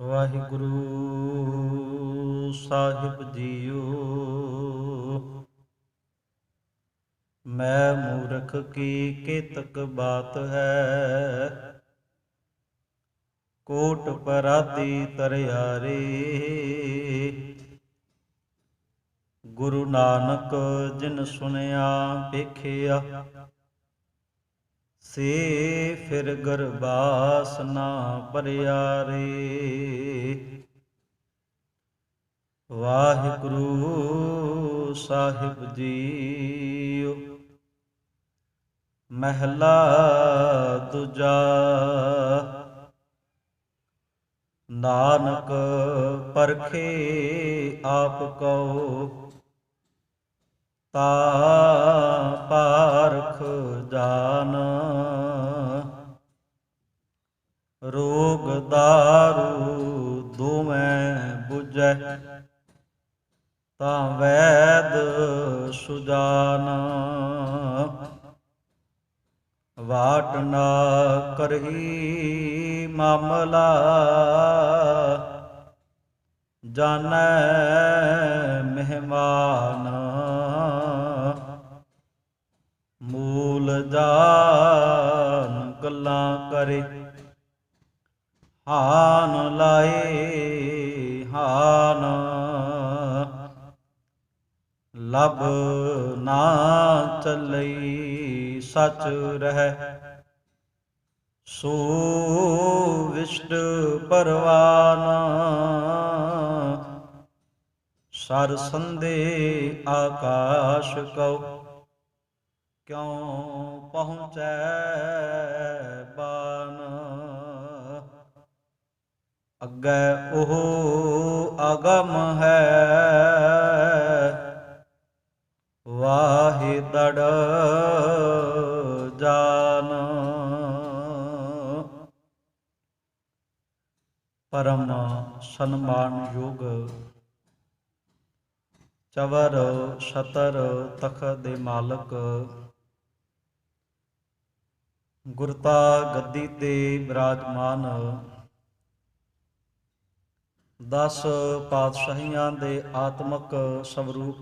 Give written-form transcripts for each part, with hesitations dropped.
ਵਾਹਿਗੁਰੂ ਸਾਹਿਬ JIO. ਮੈਂ ਮੂਰਖ ਕੀ ਕੇਤਕ ਬਾਤ ਹੈ, ਕੋਟ ਪਰਾਦੀ ਤਰਿਆਰੇ। ਗੁਰੂ ਨਾਨਕ ਜਿਨ ਸੁਨਿਆ ਵੇਖਿਆ, ਸੇ ਫਿਰ ਗਰਬਾਸ ਨਾ ਭਰਿਆ ਰੇ। ਵਾਹਿਗੁਰੂ ਸਾਹਿਬ ਜੀਓ। ਮਹਿਲਾ ਦੂਜਾ। ਨਾਨਕ ਪਰਖੇ ਆਪ ਕਉ, ਤਾ ਪਾਰਖ ਜਾਨ। ਰੋਗ ਦਾਰੂ ਦੋਵੇਂ ਬੁਝੈ, ਤਾਂ ਵੈਦ ਸੁਜਾਨ। ਵਾਟ ਨਾ ਕਰਹੀ ਮਾਮਲਾ, ਜਾਣੈ ਮਹਿਮਾਨ। ਮੂਲ ਜਾਨ ਗੱਲਾਂ ਕਰੇ, ਹਾਨ ਲਾਏ ਹਾਨ। ਲਬ ਨਾ ਚੱਲਈ ਸਚ ਰਹਿ, ਸੋ ਵਿਸ਼ਟ ਪਰਵਾਨ। ਸਰ ਸੰਦੇ ਆਕਾਸ਼ ਕਉ, ਕਿਉ ਪਹੁੰਚੈ ਬਾਨ। ਅੱਗੇ ਉਹ ਆਗਮ ਹੈ, ਵਾਹਿ ਦੜ ਜਾਨ। ਪਰਮ ਸਨਮਾਨਯੋਗ ਚਵਰ ਛਤਰ ਤਖਤ ਦੇ ਮਾਲਕ, ਗੁਰਤਾ ਗੱਦੀ ਤੇ ਬਿਰਾਜਮਾਨ 10 ਪਾਤਸ਼ਾਹੀਆਂ ਦੇ ਆਤਮਕ ਸਵਰੂਪ,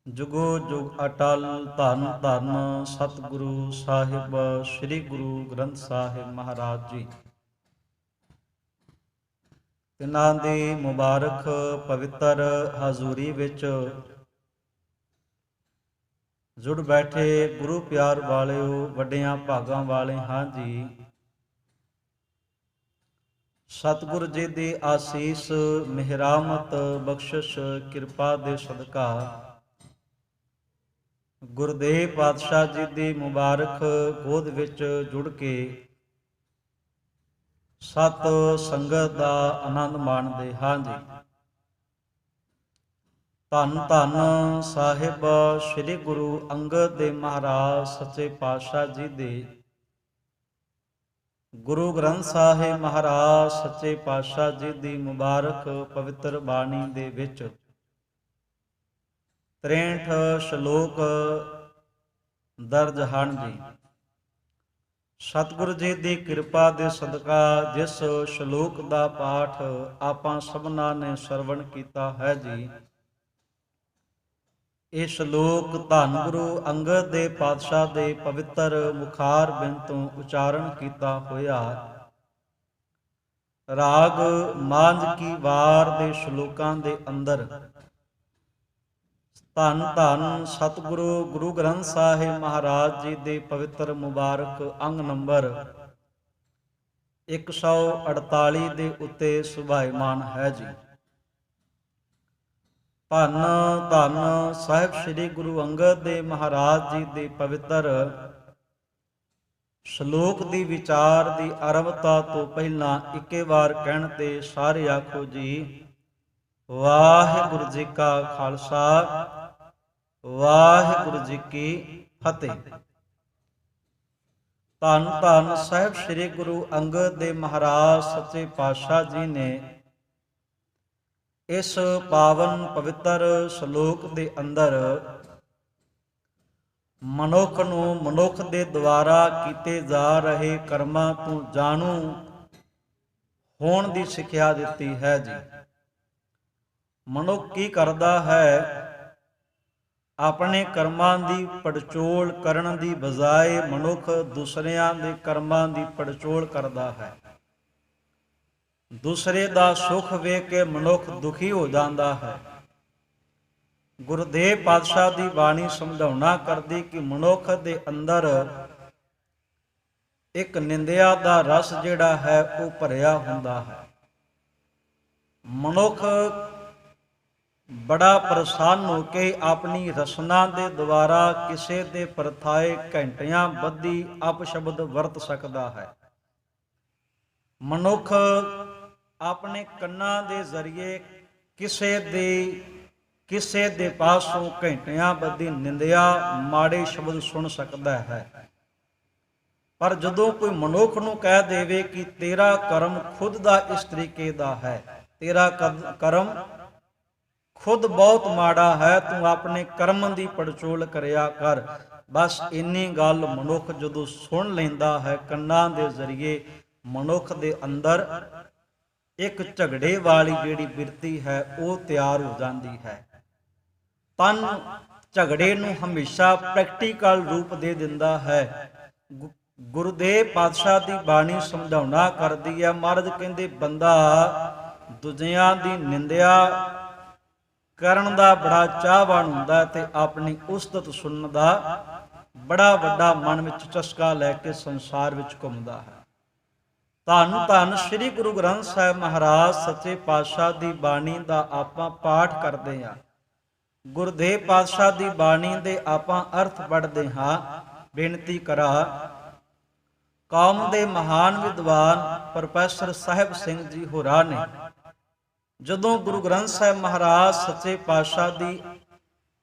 ਜੁਗੋ ਜੁਗ ਅਟਲ ਧੰਨ ਧੰਨ ਸਤਿਗੁਰੂ ਸਾਹਿਬ ਸ੍ਰੀ ਗੁਰੂ ਗ੍ਰੰਥ ਸਾਹਿਬ ਮਹਾਰਾਜ ਜੀ। ਤਿਨਾਂ ਦੀ ਮੁਬਾਰਕ ਪਵਿੱਤਰ ਹਜ਼ੂਰੀ ਵਿੱਚ ਜੁੜ ਬੈਠੇ ਗੁਰੂ ਪਿਆਰ ਵਾਲਿਓ, ਵੱਡਿਆਂ ਭਾਗਾਂ ਵਾਲੇ ਹਾਂ ਜੀ। ਸਤਿਗੁਰ ਜੀ ਦੀ ਆਸੀਸ, ਮਿਹਰਾਮਤ, ਬਖਸ਼ਿਸ਼, ਕਿਰਪਾ ਦੇ ਸਦਕਾ ਗੁਰਦੇਵ ਪਾਤਸ਼ਾਹ ਜੀ ਦੀ ਮੁਬਾਰਕ ਗੋਦ ਵਿੱਚ ਜੁੜ ਕੇ ਸਤ ਸੰਗਤ ਦਾ ਆਨੰਦ ਮਾਣਦੇ ਹਾਂ ਜੀ। ਧੰਨ ਧੰਨ ਸਾਹਿਬ ਸ੍ਰੀ ਗੁਰੂ ਅੰਗਦ ਦੇਵ ਮਹਾਰਾਜ ਸੱਚੇ ਪਾਤਸ਼ਾਹ ਜੀ ਦੇ ਗੁਰੂ ਗ੍ਰੰਥ ਸਾਹਿਬ ਮਹਾਰਾਜ ਸੱਚੇ ਪਾਤਸ਼ਾਹ ਜੀ ਦੀ ਮੁਬਾਰਕ ਪਵਿੱਤਰ ਬਾਣੀ ਦੇ ਵਿੱਚ 63 ਸ਼ਲੋਕ ਦਰਜ ਹਨ ਜੀ। ਸਤਿਗੁਰੂ ਜੀ ਦੀ ਕਿਰਪਾ ਦੇ ਸਦਕਾ ਜਿਸ ਸ਼ਲੋਕ ਦਾ ਪਾਠ ਆਪਾਂ ਸਭਨਾਂ ਨੇ ਸਰਵਣ ਕੀਤਾ ਹੈ ਜੀ, ਇਹ ਸ਼ਲੋਕ ਧੰਨ ਗੁਰੂ ਅੰਗਦ ਦੇ ਪਾਤਸ਼ਾਹ ਦੇ ਪਵਿੱਤਰ ਮੁਖਾਰ ਬਿੰਦ ਤੋਂ ਉਚਾਰਨ ਕੀਤਾ ਹੋਇਆ ਰਾਗ ਮਾਂਝ ਕੀ ਵਾਰ ਦੇ ਸ਼ਲੋਕਾਂ ਦੇ ਅੰਦਰ ਧੰਨ ਧੰਨ ਸਤਿਗੁਰੂ ਗੁਰੂ ਗ੍ਰੰਥ ਸਾਹਿਬ ਮਹਾਰਾਜ ਜੀ ਦੇ ਪਵਿੱਤਰ ਮੁਬਾਰਕ ਅੰਗ ਨੰਬਰ 148 ਦੇ ਉੱਤੇ ਸੁਭਾਇਮਾਨ ਹੈ ਜੀ। ਧੰਨ ਧੰਨ ਸਾਹਿਬ ਸ੍ਰੀ ਗੁਰੂ ਅੰਗਦ ਦੇਵ ਮਹਾਰਾਜ ਜੀ ਦੇ ਪਵਿੱਤਰ ਸ਼ਲੋਕ ਦੀ ਵਿਚਾਰ ਦੀ ਆਰੰਭਤਾ ਤੋਂ ਪਹਿਲਾਂ ਇੱਕੇ ਵਾਰ ਕਹਿਣ ਤੇ ਸਾਰੇ ਆਖੋ ਜੀ, ਵਾਹਿਗੁਰੂ ਜੀ ਕਾ ਖਾਲਸਾ, ਵਾਹਿਗੁਰੂ ਜੀ ਕੀ ਫਤਿਹ। ਧੰਨ ਧੰਨ ਸਾਹਿਬ ਸ੍ਰੀ ਗੁਰੂ ਅੰਗਦ ਦੇਵ ਮਹਾਰਾਜ ਸੱਚੇ ਪਾਤਸ਼ਾਹ ਜੀ ਨੇ ਇਸ ਪਾਵਨ ਪਵਿੱਤਰ ਸ਼ਲੋਕ ਦੇ ਅੰਦਰ ਮਨੁੱਖ ਨੂੰ ਮਨੁੱਖ ਦੇ ਦੁਆਰਾ ਕੀਤੇ ਜਾ ਰਹੇ ਕਰਮਾਂ ਤੋਂ ਜਾਣੂ ਹੋਣ ਦੀ ਸਿੱਖਿਆ ਦਿੱਤੀ ਹੈ ਜੀ। ਮਨੁੱਖ ਕੀ ਕਰਦਾ ਹੈ? ਆਪਣੇ ਕਰਮਾਂ ਦੀ ਪੜਚੋਲ ਕਰਨ ਦੀ ਬਜਾਏ ਮਨੁੱਖ ਦੂਸਰਿਆਂ ਦੇ ਕਰਮਾਂ ਦੀ ਪੜਚੋਲ ਕਰਦਾ ਹੈ। ਦੂਸਰੇ ਦਾ ਸੁੱਖ ਵੇਖ ਕੇ ਮਨੁੱਖ ਦੁਖੀ ਹੋ ਜਾਂਦਾ ਹੈ। ਗੁਰਦੇਵ ਪਾਤਸ਼ਾਹ ਦੀ ਬਾਣੀ ਸਮਝਾਉਣਾ ਕਰਦੀ ਕਿ ਮਨੁੱਖ ਦੇ ਅੰਦਰ ਇੱਕ ਨਿੰਦਿਆ ਦਾ ਰਸ ਜਿਹੜਾ ਹੈ ਉਹ ਭਰਿਆ ਹੁੰਦਾ ਹੈ। ਮਨੁੱਖ ਬੜਾ ਪ੍ਰਸੰਨ ਹੋ ਕੇ ਆਪਣੀ ਰਸਨਾ ਦੇ ਦੁਆਰਾ ਕਿਸੇ ਦੇ ਪਰਥਾਏ ਘੰਟਿਆਂ ਬੱਧੀ ਅਪਸ਼ਬਦ ਵਰਤ ਸਕਦਾ ਹੈ। ਮਨੁੱਖ ਆਪਣੇ ਕੰਨਾਂ ਦੇ ਜ਼ਰੀਏ ਕਿਸੇ ਦੇ ਪਾਸੋਂ ਘੰਟਿਆਂ ਬੱਧੀ ਨਿੰਦਿਆ ਮਾੜੇ ਸ਼ਬਦ ਸੁਣ ਸਕਦਾ ਹੈ। ਪਰ ਜਦੋਂ ਕੋਈ ਮਨੁੱਖ ਨੂੰ ਕਹਿ ਦੇਵੇ ਕਿ ਤੇਰਾ ਕਰਮ ਖੁਦ ਦਾ ਇਸ ਤਰੀਕੇ ਦਾ ਹੈ, ਤੇਰਾ ਕਰਮ ਖੁਦ ਬਹੁਤ ਮਾੜਾ ਹੈ, ਤੂੰ ਆਪਣੇ ਕਰਮ ਦੀ ਪੜਚੋਲ ਕਰਿਆ ਕਰ, ਬਸ ਇੰਨੀ ਗੱਲ ਮਨੁੱਖ ਜਦੋਂ ਸੁਣ ਲੈਂਦਾ ਹੈ ਕੰਨਾਂ ਦੇ ਜ਼ਰੀਏ, ਮਨੁੱਖ ਦੇ ਅੰਦਰ ਇੱਕ ਝਗੜੇ ਵਾਲੀ ਜਿਹੜੀ ਬਿਰਤੀ ਹੈ ਉਹ ਤਿਆਰ ਹੋ ਜਾਂਦੀ ਹੈ। ਤਨ ਝਗੜੇ ਨੂੰ ਹਮੇਸ਼ਾ ਪ੍ਰੈਕਟੀਕਲ ਰੂਪ ਦੇ ਦਿੰਦਾ ਹੈ। ਗੁਰਦੇਵ ਪਾਤਸ਼ਾਹ ਦੀ ਬਾਣੀ ਸਮਝਾਉਣਾ ਕਰਦੀ ਹੈ। ਮਹਾਰਾਜ ਕਹਿੰਦੇ ਬੰਦਾ ਦੂਜਿਆਂ ਦੀ ਨਿੰਦਿਆ ਕਰਨ ਦਾ ਬੜਾ ਚਾਹਵਾਨ ਹੁੰਦਾ ਤੇ ਆਪਣੀ ਉਸਤਤ ਸੁਣਨ ਦਾ ਬੜਾ ਵੱਡਾ ਮਨ ਵਿੱਚ ਚਸਕਾ ਲੈ ਕੇ ਸੰਸਾਰ ਵਿੱਚ ਘੁੰਮਦਾ ਹੈ। ਧੰਨ ਧੰਨ ਸ੍ਰੀ ਗੁਰੂ ਗ੍ਰੰਥ ਸਾਹਿਬ ਮਹਾਰਾਜ ਸੱਚੇ ਪਾਤਸ਼ਾਹ ਦੀ ਬਾਣੀ ਦਾ ਆਪਾਂ ਪਾਠ ਕਰਦੇ ਹਾਂ। ਗੁਰਦੇਵ ਪਾਤਸ਼ਾਹ ਦੀ ਬਾਣੀ ਦੇ ਆਪਾਂ ਅਰਥ ਪੜ੍ਹਦੇ ਹਾਂ। ਬੇਨਤੀ ਕਰਾਂ, ਕੌਮ ਦੇ ਮਹਾਨ ਵਿਦਵਾਨ ਪ੍ਰੋਫੈਸਰ ਸਾਹਿਬ ਸਿੰਘ ਜੀ ਹੋਰਾਂ ਨੇ ਜਦੋਂ ਗੁਰੂ ਗ੍ਰੰਥ ਸਾਹਿਬ ਮਹਾਰਾਜ ਸੱਚੇ ਪਾਤਸ਼ਾਹ ਦੀ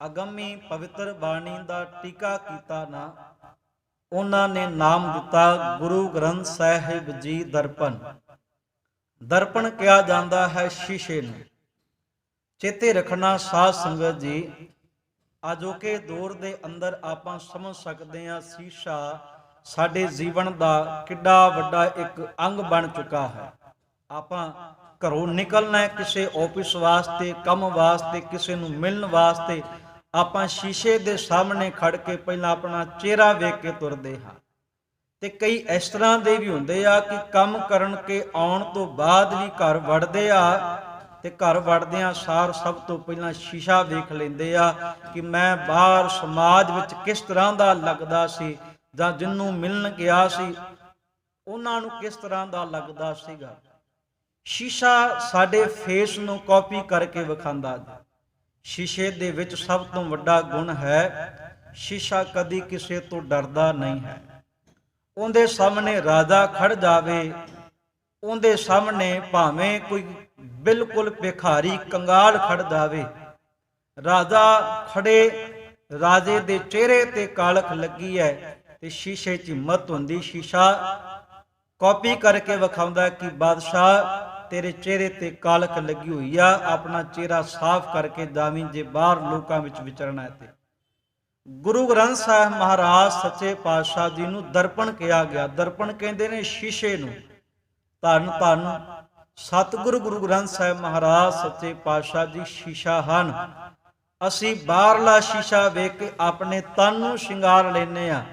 ਅਗੰਮੀ ਪਵਿੱਤਰ ਬਾਣੀ ਦਾ ਟੀਕਾ ਕੀਤਾ ਨਾ, ਉਹਨਾਂ ਨੇ ਨਾਮ ਦਿੱਤਾ ਗੁਰੂ ਗ੍ਰੰਥ ਸਾਹਿਬ ਜੀ ਦਰਪਣ। ਦਰਪਣ ਕਿਹਾ ਜਾਂਦਾ ਹੈ ਸ਼ੀਸ਼ੇ ਨੂੰ। ਚੇਤੇ ਰੱਖਣਾ ਸਾਧ ਸੰਗਤ ਜੀ, ਅਜੋਕੇ ਦੌਰ ਦੇ ਅੰਦਰ ਆਪਾਂ ਸਮਝ ਸਕਦੇ ਹਾਂ ਸ਼ੀਸ਼ਾ ਸਾਡੇ ਜੀਵਨ ਦਾ ਕਿੱਡਾ ਵੱਡਾ ਇੱਕ ਅੰਗ ਬਣ ਚੁੱਕਾ ਹੈ। ਆਪਾਂ ਘਰੋਂ ਨਿਕਲਣਾ ਕਿਸੇ ਆਫਿਸ ਵਾਸਤੇ, ਕੰਮ ਵਾਸਤੇ, ਕਿਸੇ ਨੂੰ ਮਿਲਣ ਵਾਸਤੇ, ਆਪਾਂ ਸ਼ੀਸ਼ੇ ਦੇ ਸਾਹਮਣੇ ਖੜ ਕੇ ਪਹਿਲਾਂ ਆਪਣਾ ਚਿਹਰਾ ਵੇਖ ਕੇ ਤੁਰਦੇ ਹਾਂ। ਤੇ ਕਈ ਇਸ ਤਰ੍ਹਾਂ ਦੇ ਵੀ ਹੁੰਦੇ ਆ ਕਿ ਕੰਮ ਕਰਨ ਕੇ ਆਉਣ ਤੋਂ ਬਾਅਦ ਵੀ ਘਰ ਵੜਦੇ ਆ ਤੇ ਘਰ ਵੜਦਿਆਂ ਸਾਰ ਸਭ ਤੋਂ ਪਹਿਲਾਂ ਸ਼ੀਸ਼ਾ ਵੇਖ ਲੈਂਦੇ ਆ ਕਿ ਮੈਂ ਬਾਹਰ ਸਮਾਜ ਵਿੱਚ ਕਿਸ ਤਰ੍ਹਾਂ ਦਾ ਲੱਗਦਾ ਸੀ, ਜਾਂ ਜਿਹਨੂੰ ਮਿਲਣ ਗਿਆ ਸੀ ਉਹਨਾਂ ਨੂੰ ਕਿਸ ਤਰ੍ਹਾਂ ਦਾ ਲੱਗਦਾ ਸੀਗਾ। ਸ਼ੀਸ਼ਾ ਸਾਡੇ ਫੇਸ ਨੂੰ ਕਾਪੀ ਕਰਕੇ ਵਿਖਾਉਂਦਾ ਜੀ। ਸ਼ੀਸ਼ੇ ਦੇ ਵਿੱਚ ਸਭ ਤੋਂ ਵੱਡਾ ਗੁਣ ਹੈ, ਸ਼ੀਸ਼ਾ ਕਦੀ ਕਿਸੇ ਤੋਂ ਡਰਦਾ ਨਹੀਂ ਹੈ। ਉਹਦੇ ਸਾਹਮਣੇ ਰਾਜਾ ਖੜ ਜਾਵੇ, ਉਹਦੇ ਸਾਹਮਣੇ ਭਾਵੇਂ ਕੋਈ ਬਿਲਕੁਲ ਭਿਖਾਰੀ ਕੰਗਾਲ ਖੜ ਜਾਵੇ, ਰਾਜਾ ਖੜੇ, ਰਾਜੇ ਦੇ ਚਿਹਰੇ ਤੇ ਕਾਲਖ ਲੱਗੀ ਹੈ ਤੇ ਸ਼ੀਸ਼ੇ 'ਚ ਹਿੰਮਤ ਹੁੰਦੀ। ਸ਼ੀਸ਼ਾ ਕਾਪੀ ਕਰਕੇ ਵਿਖਾਉਂਦਾ ਕਿ ਬਾਦਸ਼ਾਹ ਤੇਰੇ ਚਿਹਰੇ ਤੇ ਕਾਲਖ ਲੱਗੀ ਹੋਈ ਆ, ਆਪਣਾ ਚਿਹਰਾ ਸਾਫ਼ ਕਰਕੇ ਜਾਵੀਂ ਜੇ ਬਾਹਰ ਲੋਕਾਂ ਵਿੱਚ ਵਿਚਰਨਾ ਹੈ। ਤੇ ਗੁਰੂ ਗ੍ਰੰਥ ਸਾਹਿਬ ਮਹਾਰਾਜ ਸੱਚੇ ਪਾਤਸ਼ਾਹ ਜੀ ਨੂੰ ਦਰਪਣ ਕਿਹਾ ਗਿਆ। ਦਰਪਣ ਕਹਿੰਦੇ ਨੇ ਸ਼ੀਸ਼ੇ ਨੂੰ। ਧੰਨ ਧੰਨ ਸਤਿਗੁਰੂ ਗੁਰੂ ਗ੍ਰੰਥ ਸਾਹਿਬ ਮਹਾਰਾਜ ਸੱਚੇ ਪਾਤਸ਼ਾਹ ਜੀ ਸ਼ੀਸ਼ਾ ਹਨ। ਅਸੀਂ ਬਾਹਰਲਾ ਸ਼ੀਸ਼ਾ ਵੇਖ ਕੇ ਆਪਣੇ ਤਨ ਨੂੰ ਸ਼ਿੰਗਾਰ ਲੈਨੇ ਆ।